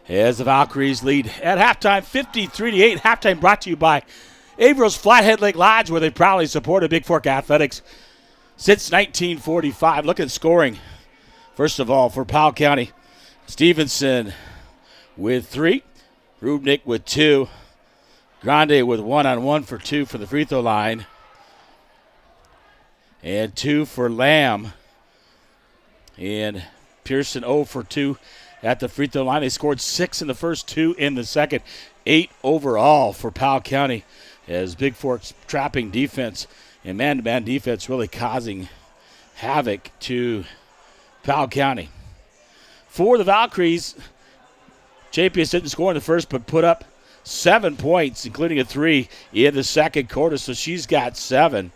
as the Valkyries lead at halftime, 53-8. Halftime brought to you by Averill's Flathead Lake Lodge, where they proudly supported Bigfork Athletics since 1945. Look at scoring. First of all, for Powell County, Stevenson with 3, Rubnik with 2, Grande with 1-on-1 for 2 for the free throw line, and 2 for Lamb, and Pearson 0 for 2 at the free throw line. They scored 6 in the first, 2 in the second, 8 overall for Powell County, as Bigfork's trapping defense and man-to-man defense really causing havoc to Powell County. For the Valkyries, JPS didn't score in the first, but put up 7 points, including a 3 in the second quarter, so she's got 7.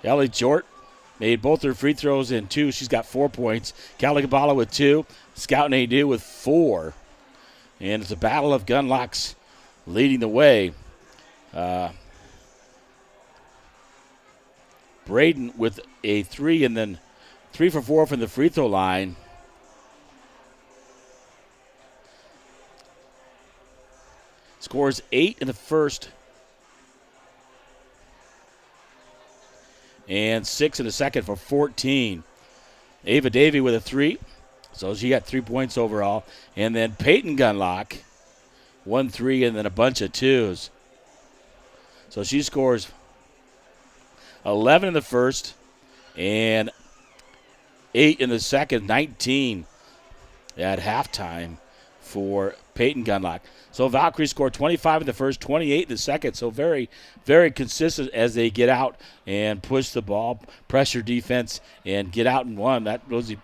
Ellie Jort made both her free throws in 2. She's got 4 points. Callie Kabbalah with 2. Scout Nadeau with 4. And it's a battle of gunlocks leading the way. Braden with a 3, and then 3 for 4 from the free throw line. Scores 8 in the first and 6 in the second for 14. Ava Davey with a 3, so she got 3 points overall. And then Peyton Gunlock, 1 3 and then a bunch of 2s. So she scores 11 in the first and 8 in the second, 19 at halftime for Peyton Gunlock. So Valkyrie scored 25 in the first, 28 in the second. So very, very consistent as they get out and push the ball, pressure defense, and get out and one. That really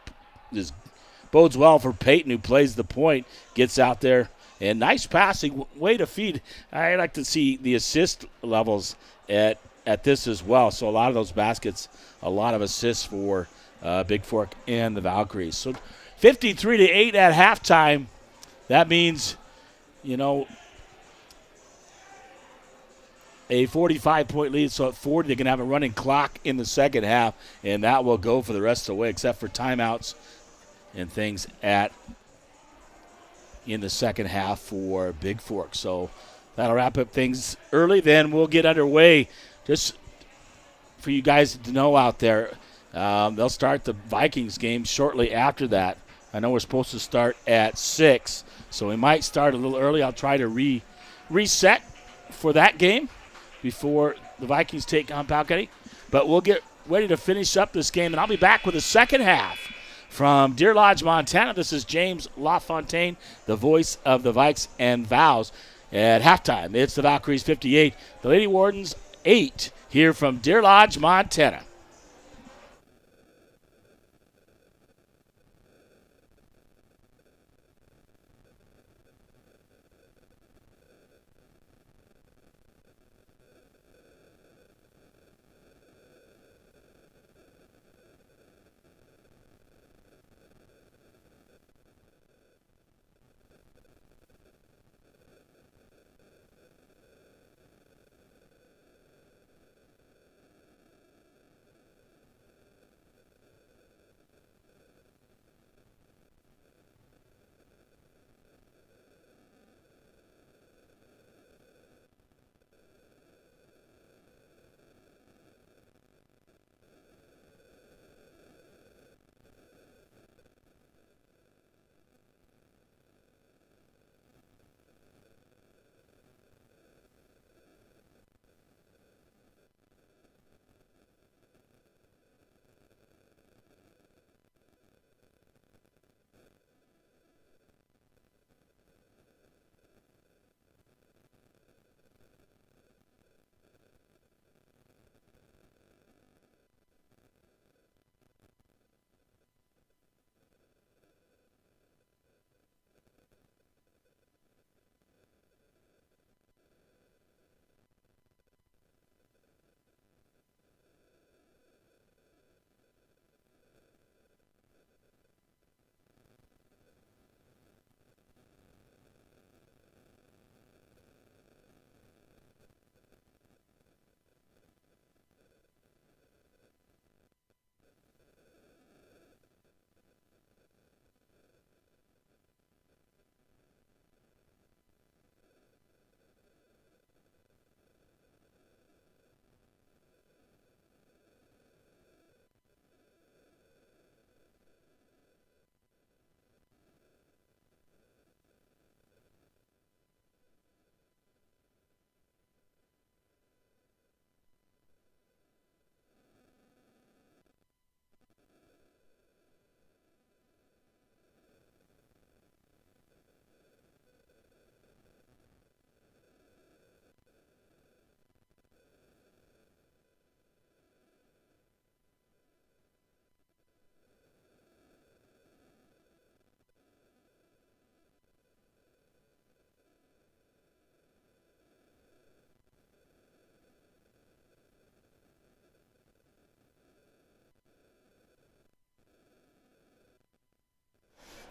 bodes well for Peyton, who plays the point, gets out there. And nice passing, way to feed. I like to see the assist levels at this as well. So a lot of those baskets, a lot of assists for Bigfork and the Valkyries. So 53-8 at halftime. That means, a 45-point lead. So at 40, they're going to have a running clock in the second half, and that will go for the rest of the way, except for timeouts and things in the second half for Bigfork. So that'll wrap up things early. Then we'll get underway. Just for you guys to know out there, they'll start the Vikings game shortly after that. I know we're supposed to start at 6, so we might start a little early. I'll try to reset for that game before the Vikings take on Powell County. But we'll get ready to finish up this game, and I'll be back with the second half from Deer Lodge, Montana. This is James LaFontaine, the voice of the Vikes and Vows. At halftime, it's the Valkyries 58, the Lady Wardens 8, here from Deer Lodge, Montana.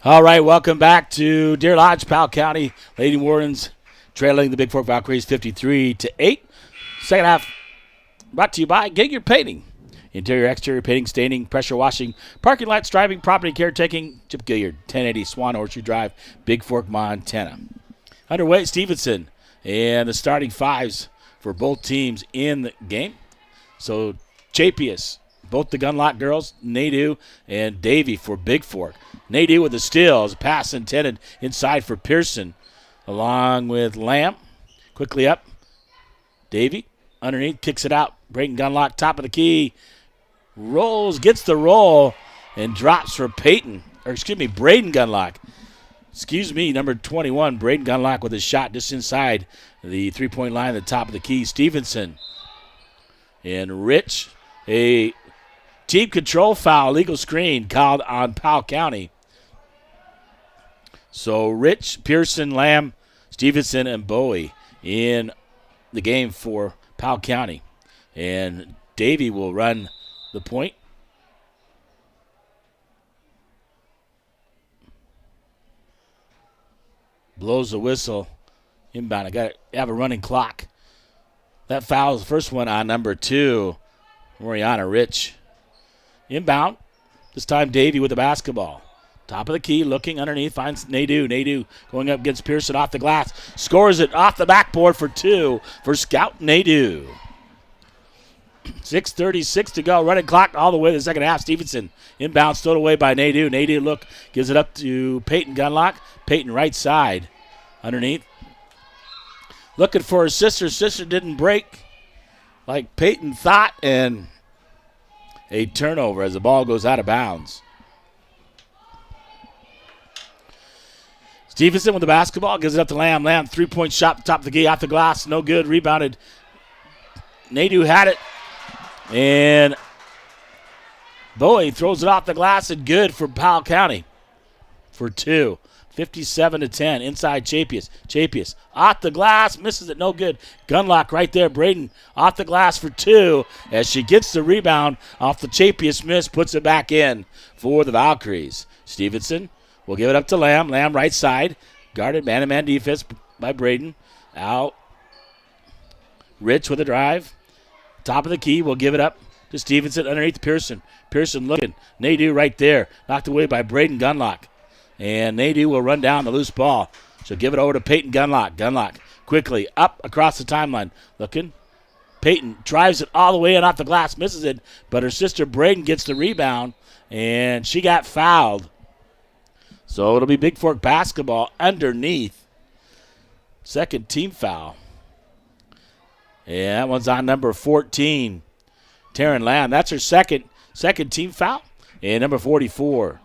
All right, welcome back to Deer Lodge, Powell County. Lady Wardens trailing the Bigfork Valkyries 53-8. Second half brought to you by Giger Painting. Interior, exterior painting, staining, pressure washing, parking lot striping, property caretaking. Chip Gilliard, 1080 Swan Horseshoe Drive, Bigfork, Montana. Underway, Stevenson, and the starting fives for both teams in the game. So Chapius, both the Gunlock girls, Nadeau and Davy for Bigfork. Nadeau with the steal, as a pass intended inside for Pearson, along with Lamb. Quickly up, Davy underneath, kicks it out. Braden Gunlock, top of the key, rolls, gets the roll, and drops for Braden Gunlock. Number 21, Braden Gunlock with a shot just inside the three-point line at the top of the key. Stevenson and Rich, a team control foul, legal screen called on Powell County. So Rich, Pearson, Lamb, Stevenson, and Bowie in the game for Powell County. And Davy will run the point. Blows the whistle. Inbound. I got to have a running clock. That foul is the first one on number 2, Mariana Rich. Inbound. This time Davy with the basketball. Top of the key, looking underneath, finds Nadeau. Nadeau going up against Pearson off the glass. Scores it off the backboard for 2 for Scout Nadeau. 6:36 to go. Running clock all the way to the second half. Stevenson inbound, stowed away by Nadeau. Nadeau gives it up to Peyton Gunlock. Peyton right side underneath. Looking for her sister. Sister didn't break like Peyton thought, and a turnover as the ball goes out of bounds. Stevenson with the basketball, gives it up to Lamb. Lamb, three-point shot, top of the key, off the glass, no good. Rebounded. Nadeau had it, and Bowie throws it off the glass and good for Powell County for 2. 57-10. Inside Chapius. Chapius off the glass, misses it, no good. Gunlock right there. Braden off the glass for 2 as she gets the rebound off the Chapius miss, puts it back in for the Valkyries. Stevenson will give it up to Lamb. Lamb right side. Guarded man-to-man defense by Braden. Out. Rich with a drive. Top of the key. Will give it up to Stevenson underneath Pearson. Pearson looking. Nadeau right there. Knocked away by Braden Gunlock. And Nadeau will run down the loose ball. She'll give it over to Peyton Gunlock. Gunlock quickly up across the timeline. Looking. Peyton drives it all the way in off the glass. Misses it. But her sister Braden gets the rebound. And she got fouled. So it'll be Bigfork basketball underneath. Second team foul. And that one's on number 14, Taryn Lamb. That's her second team foul. And number 44,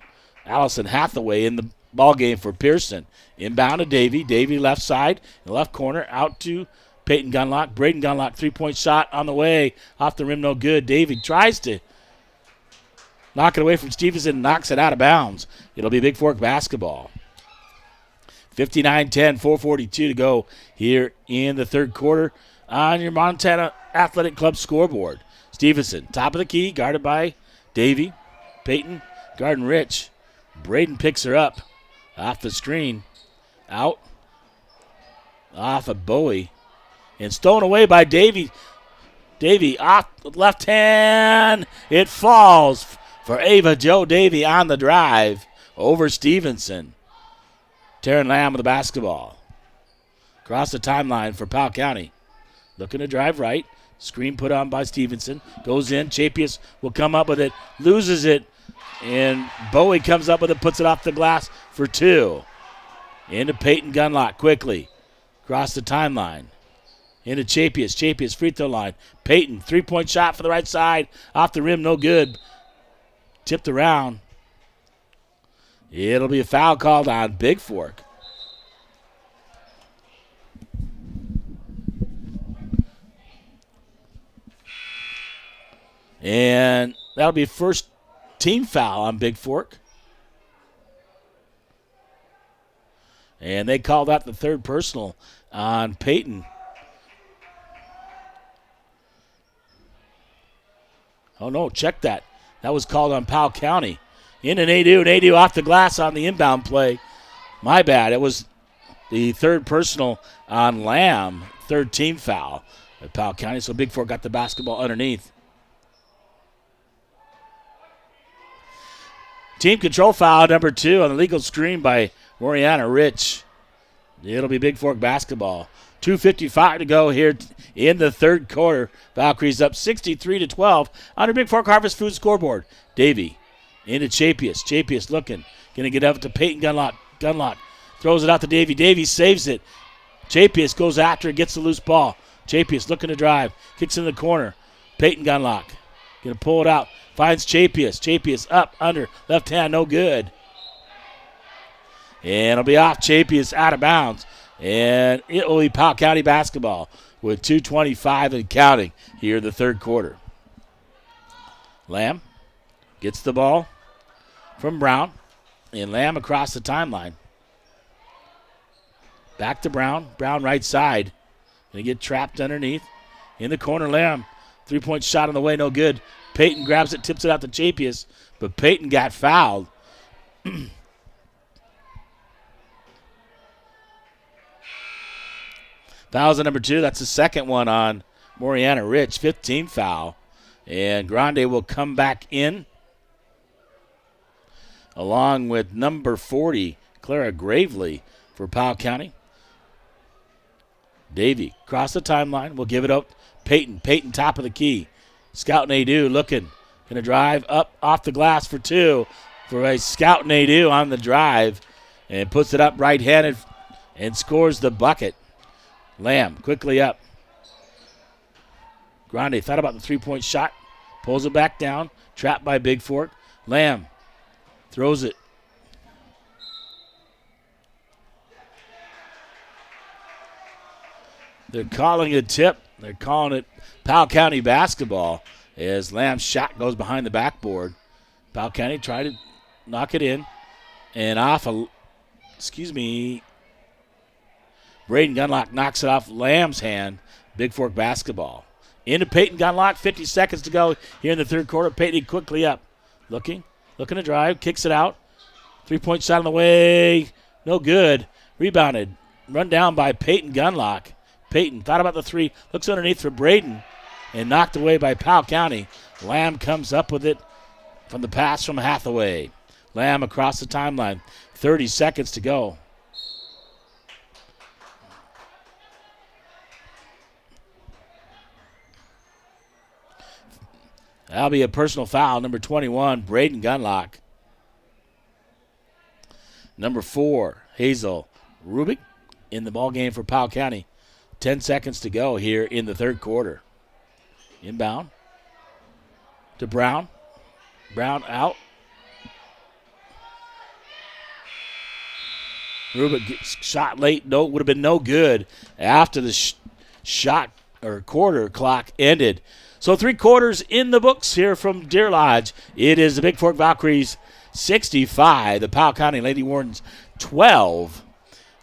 Allison Hathaway in the ball game for Pearson. Inbound to Davy. Davy left side, left corner, out to Peyton Gunlock. Braden Gunlock, three-point shot on the way. Off the rim, no good. Davy tries to knock it away from Stevenson, knocks it out of bounds. It'll be Bigfork basketball. 59-10, 4:42 to go here in the third quarter on your Montana Athletic Club scoreboard. Stevenson, top of the key, guarded by Davy. Peyton, guarding Rich. Braden picks her up off the screen. Out. Off of Bowie. And stolen away by Davy. Davy off the left hand. It falls for Ava Jo Davy on the drive over Stevenson. Taryn Lamb with the basketball. Across the timeline for Powell County. Looking to drive right. Screen put on by Stevenson. Goes in. Chapius will come up with it. Loses it. And Bowie comes up with it. Puts it off the glass for 2. Into Peyton Gunlock quickly. Across the timeline. Into Chapius. Chapius free throw line. Peyton, three-point shot for the right side. Off the rim, no good. Tipped around. It'll be a foul called on Bigfork. And that'll be first team foul on Bigfork. And they call that the third personal on Peyton. Oh, no, check that. That was called on Powell County. In and Adu off the glass on the inbound play. My bad. It was the third personal on Lamb, third team foul at Powell County. So Bigfork got the basketball underneath. Team control foul number 2 on the legal screen by Moriana Rich. It'll be Bigfork basketball. 2:55 to go here in the third quarter. Valkyries up 63-12 on the Bigfork Harvest Food scoreboard. Davey into Chapius. Chapius looking. Going to get up to Peyton Gunlock. Gunlock throws it out to Davey. Davey saves it. Chapius goes after it, gets the loose ball. Chapius looking to drive. Kicks in the corner. Peyton Gunlock. Going to pull it out. Finds Chapius. Chapius up, under, left hand, no good. And it'll be off Chapius, out of bounds. And it will be Powell County basketball with 2:25 and counting here in the third quarter. Lamb gets the ball from Brown. And Lamb across the timeline. Back to Brown. Brown right side. Going to get trapped underneath. In the corner, Lamb. 3-point shot on the way, no good. Peyton grabs it, tips it out to Chapius. But Peyton got fouled. Fouls at number 2. That's the second one on Moriana Rich. 15 foul. And Grande will come back in along with number 40, Clara Gravely for Powell County. Davey across the timeline. We'll give it up. Peyton. Peyton top of the key. Scout Nadeau looking. Going to drive up off the glass for 2 for a Scout Nadeau on the drive. And puts it up right-handed and scores the bucket. Lamb quickly up. Grande thought about the 3-point shot. Pulls it back down. Trapped by Bigfork. Lamb throws it. They're calling it tip. They're calling it Powell County basketball as Lamb's shot goes behind the backboard. Powell County tried to knock it in and off Braden Gunlock knocks it off Lamb's hand. Bigfork basketball. Into Peyton Gunlock, 50 seconds to go here in the third quarter. Peyton quickly up. Looking to drive, kicks it out. 3-point shot on the way, no good. Rebounded, run down by Peyton Gunlock. Peyton thought about the 3, looks underneath for Braden, and knocked away by Powell County. Lamb comes up with it from the pass from Hathaway. Lamb across the timeline, 30 seconds to go. That'll be a personal foul, number 21, Braden Gunlock. Number 4, Hazel Rubik in the ball game for Powell County. 10 seconds to go here in the third quarter. Inbound to Brown. Brown out. Rubik gets shot late. No, would have been no good after the shot or quarter clock ended. So 3 quarters in the books here from Deer Lodge. It is the Bigfork Valkyries 65, the Powell County Lady Wardens 12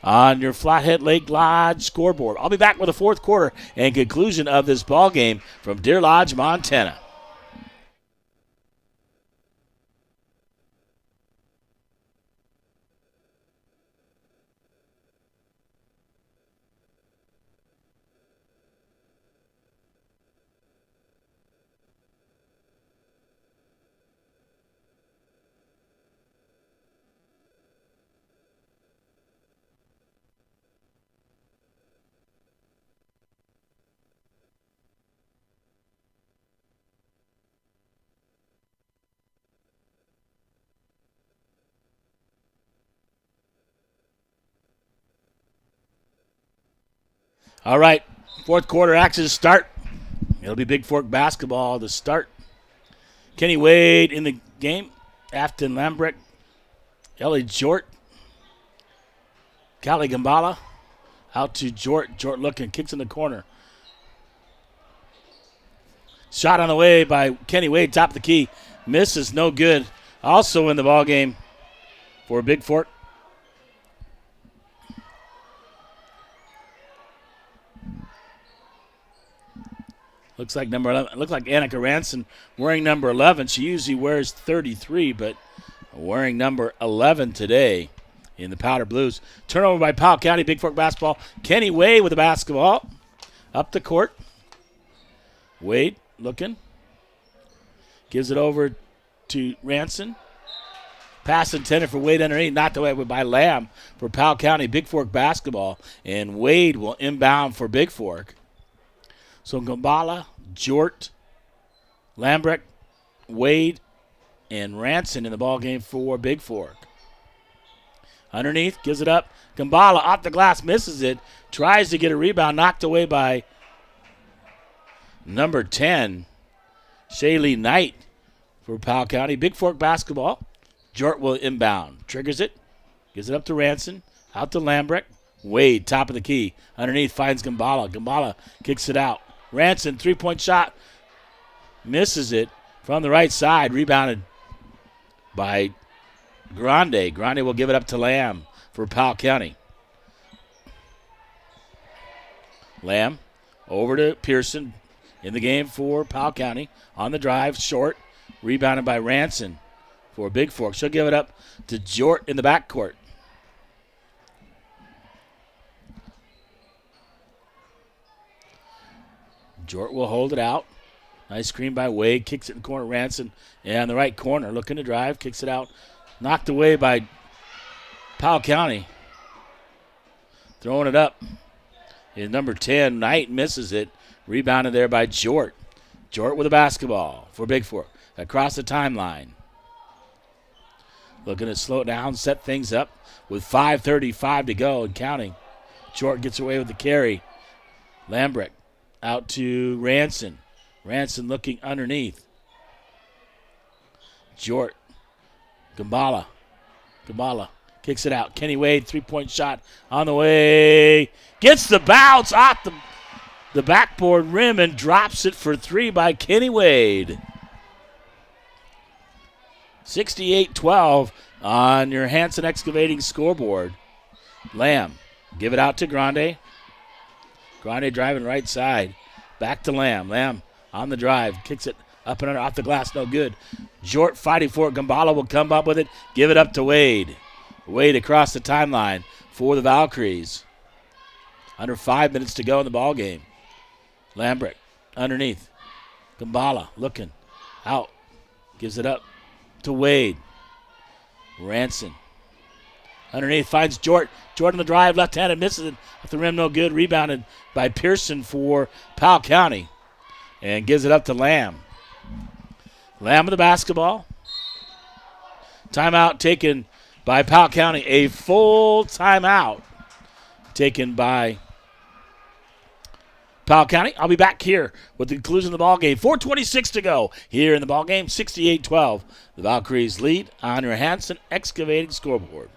on your Flathead Lake Lodge scoreboard. I'll be back with the fourth quarter and conclusion of this ball game from Deer Lodge, Montana. All right, fourth quarter action start. It'll be Bigfork basketball to start. Kenny Wade in the game. Afton Lambrecht. Ellie Jort. Callie Gambala. Out to Jort. Jort looking, kicks in the corner. Shot on the way by Kenny Wade, top of the key. Misses, no good. Also in the ball game for Bigfork. Looks like number 11. Looks like Annika Ranson wearing number 11. She usually wears 33, but wearing number 11 today in the powder blues. Turnover by Powell County, Bigfork basketball. Kenny Wade with the basketball. Up the court. Wade looking. Gives it over to Ranson. Pass intended for Wade underneath. Knocked away by Lamb for Powell County, Bigfork basketball. And Wade will inbound for Bigfork. So Gambala, Jort, Lambrecht, Wade, and Ranson in the ball game for Bigfork. Underneath, gives it up. Gambala off the glass, misses it. Tries to get a rebound, knocked away by number 10, Shaylee Knight for Powell County. Bigfork basketball. Jort will inbound. Triggers it. Gives it up to Ranson. Out to Lambrecht. Wade, top of the key. Underneath, finds Gambala. Gambala kicks it out. Ranson, three-point shot. Misses it from the right side. Rebounded by Grande. Grande will give it up to Lamb for Powell County. Lamb over to Pearson in the game for Powell County. On the drive, short. Rebounded by Ranson for Bigfork. She'll give it up to Jort in the backcourt. Jort will hold it out. Nice screen by Wade. Kicks it in the corner. Ranson and the right corner. Looking to drive. Kicks it out. Knocked away by Powell County. Throwing it up is number 10. Knight misses it. Rebounded there by Jort. Jort with a basketball for Bigfork. Across the timeline. Looking to slow it down, set things up with 5:35 to go and counting. Jort gets away with the carry. Lambrecht out to Ranson. Ranson looking underneath. Jort. Gambala. Gambala kicks it out. Kenny Wade, three-point shot on the way. Gets the bounce off the backboard rim and drops it for three by Kenny Wade. 68-12 on your Hanson Excavating scoreboard. Lamb, give it out to Grande. Grande driving right side. Back to Lamb. Lamb on the drive. Kicks it up and under, off the glass. No good. Jort fighting for it. Gambala will come up with it. Give it up to Wade. Wade across the timeline for the Valkyries. Under 5 minutes to go in the ball game. Lambrecht underneath. Gambala looking out. Gives it up to Wade. Ranson underneath finds Jort. Jort on the drive, left-handed, misses it at the rim, no good. Rebounded by Pearson for Powell County and gives it up to Lamb. Lamb with the basketball. Timeout taken by Powell County. A full timeout taken by Powell County. I'll be back here with the conclusion of the ball game. 4:26 to go here in the ball game. 68-12. The Valkyries lead on your Hanson Excavating scoreboard.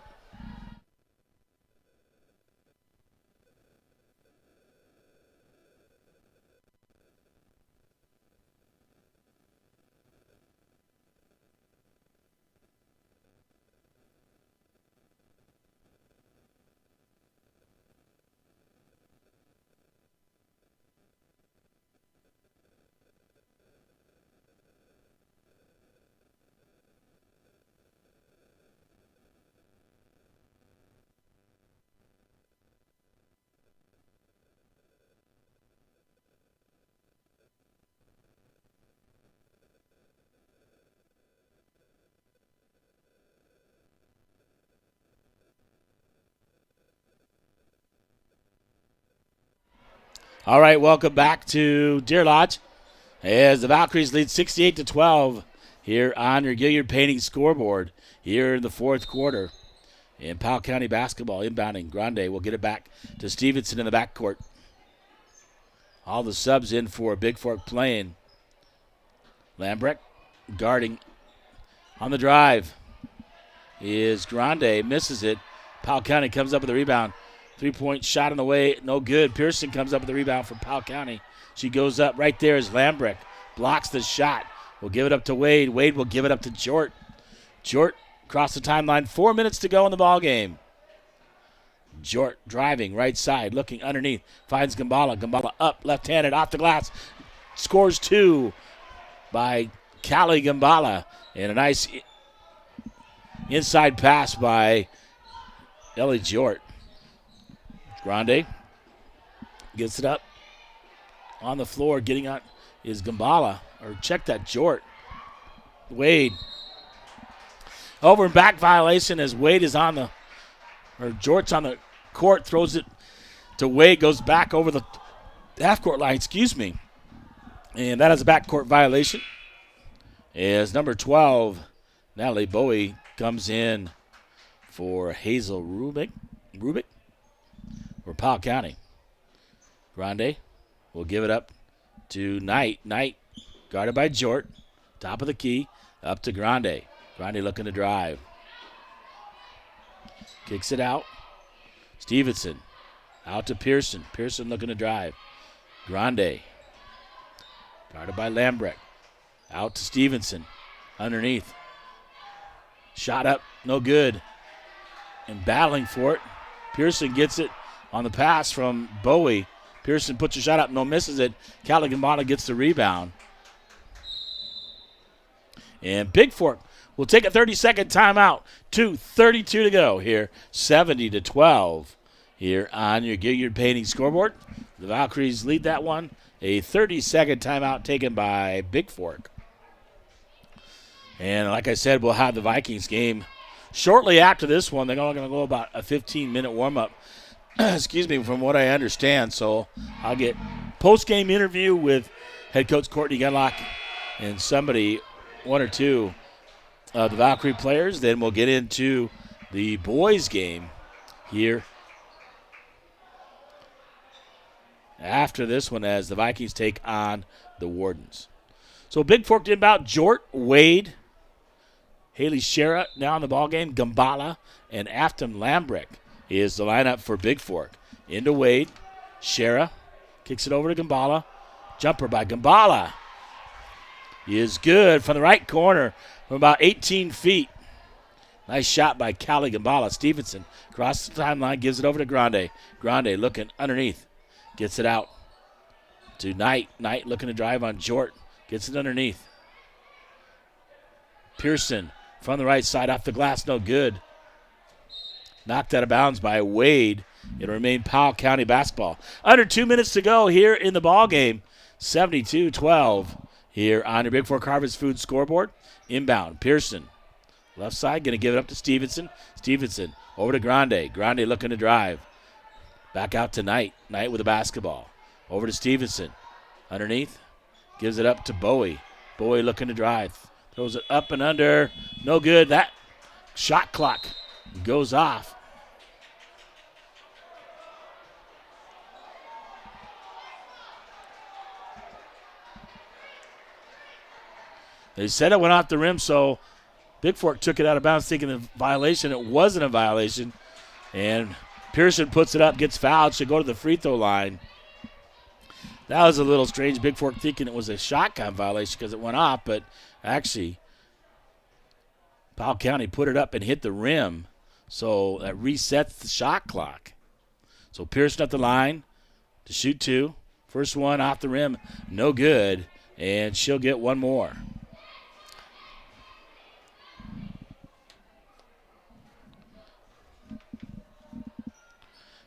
All right, welcome back to Deer Lodge as the Valkyries lead 68-12 here on your Gilliard Painting scoreboard here in the fourth quarter. And Powell County basketball inbounding. Grande will get it back to Stevenson in the backcourt. All the subs in for Bigfork playing. Lambrecht guarding on the drive is Grande. Misses it. Powell County comes up with a rebound. Three-point shot on the way, no good. Pearson comes up with the rebound for Powell County. She goes up. Right there is Lambrecht. Blocks the shot. Will give it up to Wade. Wade will give it up to Jort. Jort across the timeline. 4 minutes to go in the ball game. Jort driving right side, looking underneath. Finds Gambala. Gambala up, left-handed, off the glass. Scores two by Callie Gambala. And a nice Inside pass by Ellie Jort. Grande gets it up on the floor. Getting on is Gambala. Or check that, Jort. Wade. Over and back violation as Wade is on the, or Jort's on the court, throws it to Wade, goes back over the half-court line, And that is a backcourt violation. As number 12, Natalie Bowie, comes in for Hazel Rubik for Powell County. Grande will give it up to Knight. Knight guarded by Jort. Top of the key, up to Grande. Grande looking to drive. Kicks it out. Stevenson out to Pearson. Pearson looking to drive. Grande guarded by Lambrecht. Out to Stevenson. Underneath. Shot up, no good. And battling for it. Pearson gets it on the pass from Bowie. Pearson puts a shot up, no misses it. Callie Gambala gets the rebound. And Bigfork will take a 30-second timeout. 2:32 to go here. 70-12 here on your Gilliard Painting scoreboard. The Valkyries lead that one. A 30-second timeout taken by Bigfork. And like I said, we'll have the Vikings game shortly after this one. They're only going to go about a 15-minute warm-up, from what I understand. So I'll get post-game interview with head coach Courtney Gunlock and one or two of the Valkyrie players. Then we'll get into the boys' game here after this one as the Vikings take on the Wardens. So Bigfork inbound, Jort, Wade, Haley Shera now in the ballgame, Gambala, and Afton Lambrecht is the lineup for Bigfork. Into Wade, Shera kicks it over to Gambala. Jumper by Gambala is good from the right corner from about 18 feet. Nice shot by Callie Gambala. Stevenson across the timeline, gives it over to Grande. Grande looking underneath. Gets it out to Knight. Knight looking to drive on Jort. Gets it underneath. Pearson from the right side off the glass, no good. Knocked out of bounds by Wade. It'll remain Powell County basketball. Under 2 minutes to go here in the ball game. 72-12 here on your Bigfork Harvest Food scoreboard. Inbound, Pearson. Left side, going to give it up to Stevenson. Stevenson over to Grande. Grande looking to drive. Back out to Knight. Knight with the basketball. Over to Stevenson. Underneath. Gives it up to Bowie. Bowie looking to drive. Throws it up and under. No good. That shot clock goes off. They said it went off the rim, so Bigfork took it out of bounds thinking a violation. It wasn't a violation. And Pearson puts it up, gets fouled, should go to the free throw line. That was a little strange. Bigfork thinking it was a shot count violation because it went off, but actually Powell County put it up and hit the rim, so that resets the shot clock. So Pearson at the line to shoot two. First one off the rim, no good, and she'll get one more.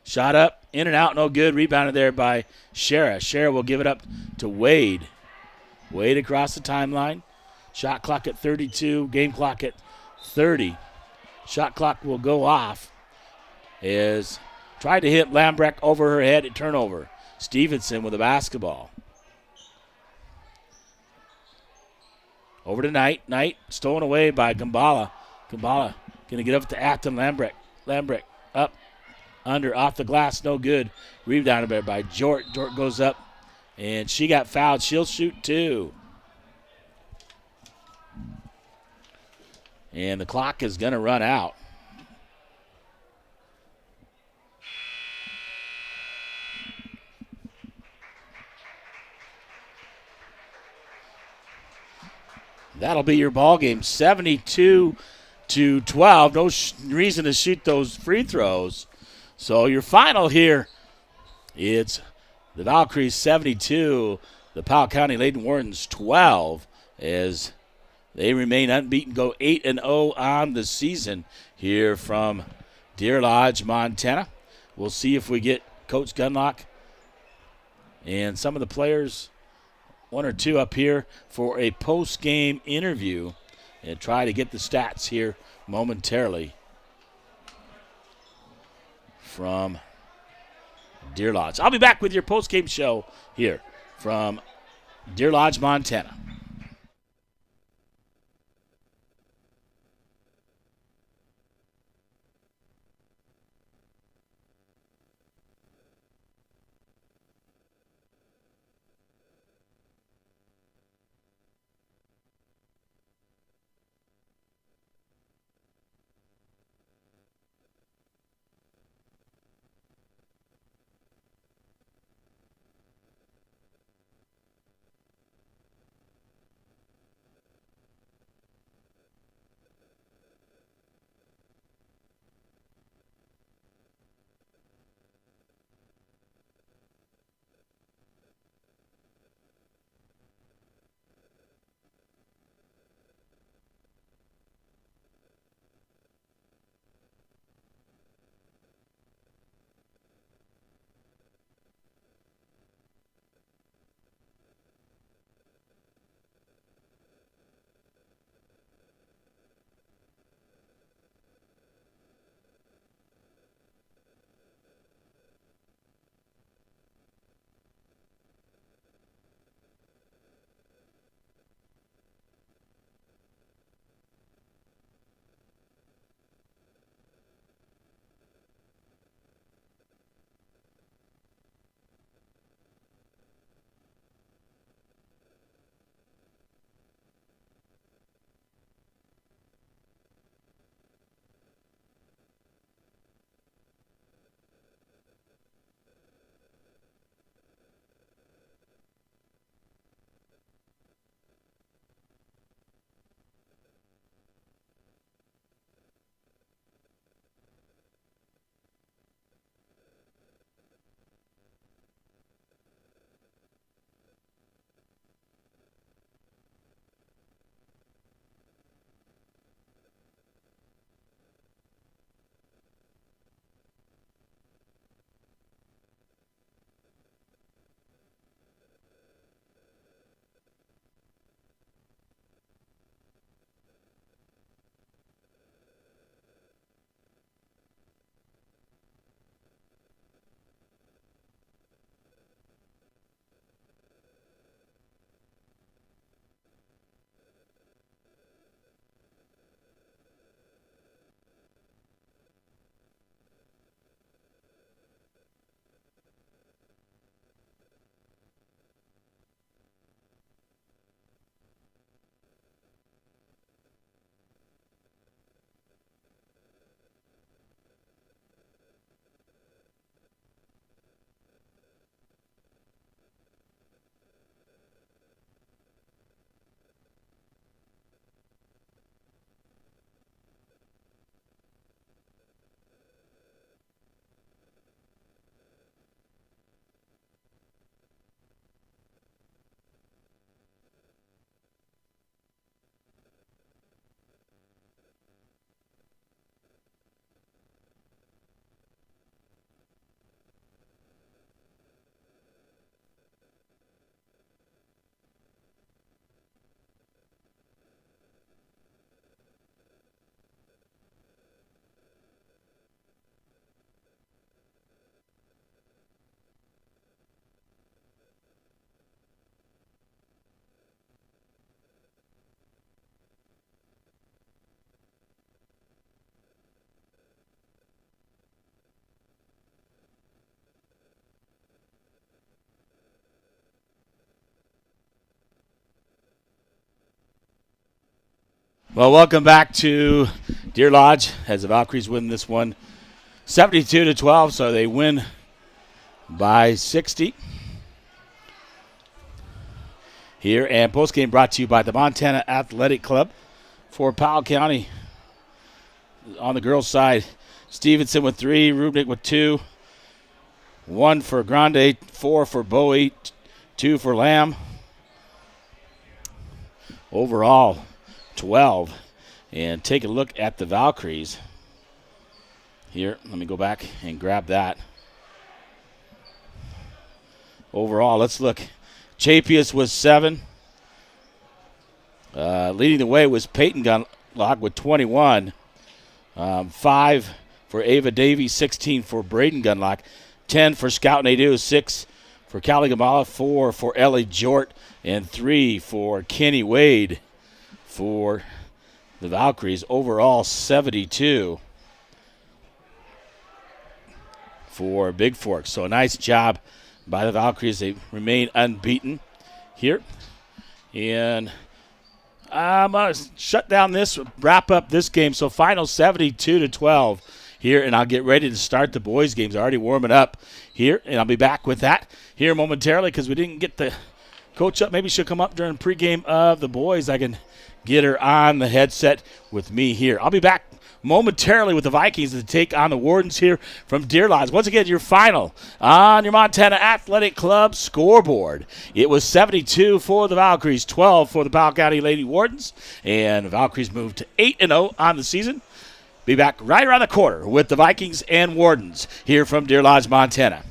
Shot up, in and out, no good. Rebounded there by Shera. Shera will give it up to Wade. Wade across the timeline. Shot clock at 32, game clock at 30. Shot clock will go off. Is tried to hit Lambrecht over her head at turnover. Stevenson with the basketball. Over to Knight. Knight stolen away by Gambala. Gambala going to get up to Afton Lambrecht. Lambrecht up. Under, off the glass, no good. Rebounded by Jort. Jort goes up, and she got fouled. She'll shoot two. And the clock is going to run out. That'll be your ball game, 72-12. No reason to shoot those free throws. So your final here, it's the Valkyries 72, the Powell County Leyden Wardens 12, as They remain unbeaten, go 8-0 on the season here from Deer Lodge, Montana. We'll see if we get Coach Gunlock and some of the players, one or two up here for a post-game interview and try to get the stats here momentarily from Deer Lodge. I'll be back with your post-game show here from Deer Lodge, Montana. Well, welcome back to Deer Lodge as the Valkyries win this one 72-12, so they win by 60 here. And postgame brought to you by the Montana Athletic Club for Powell County. On the girls' side, Stevenson with 3, Rubnik with 2, 1 for Grande, 4 for Bowie, 2 for Lamb. Overall, 12. And take a look at the Valkyries. Here, let me go back and grab that. Overall, let's look. Chapius was 7. Leading the way was Peyton Gunlock with 21. 5 for Ava Davies, 16 for Braden Gunlock, 10 for Scout Nadeau, 6 for Callie Gamala, 4 for Ellie Jort, and 3 for Kenny Wade for the Valkyries. Overall, 72 for Bigfork. So a nice job by the Valkyries. They remain unbeaten here. And I'm going to shut down this, wrap up this game. So final 72-12 here, and I'll get ready to start the boys' games. Already warming up here, and I'll be back with that here momentarily because we didn't get the coach up. Maybe she'll come up during pregame of the boys. I can get her on the headset with me here. I'll be back momentarily with the Vikings to take on the Wardens here from Deer Lodge. Once again, your final on your Montana Athletic Club scoreboard. It was 72 for the Valkyries, 12 for the Powell County Lady Wardens, and the Valkyries moved to 8-0 on the season. Be back right around the corner with the Vikings and Wardens here from Deer Lodge, Montana.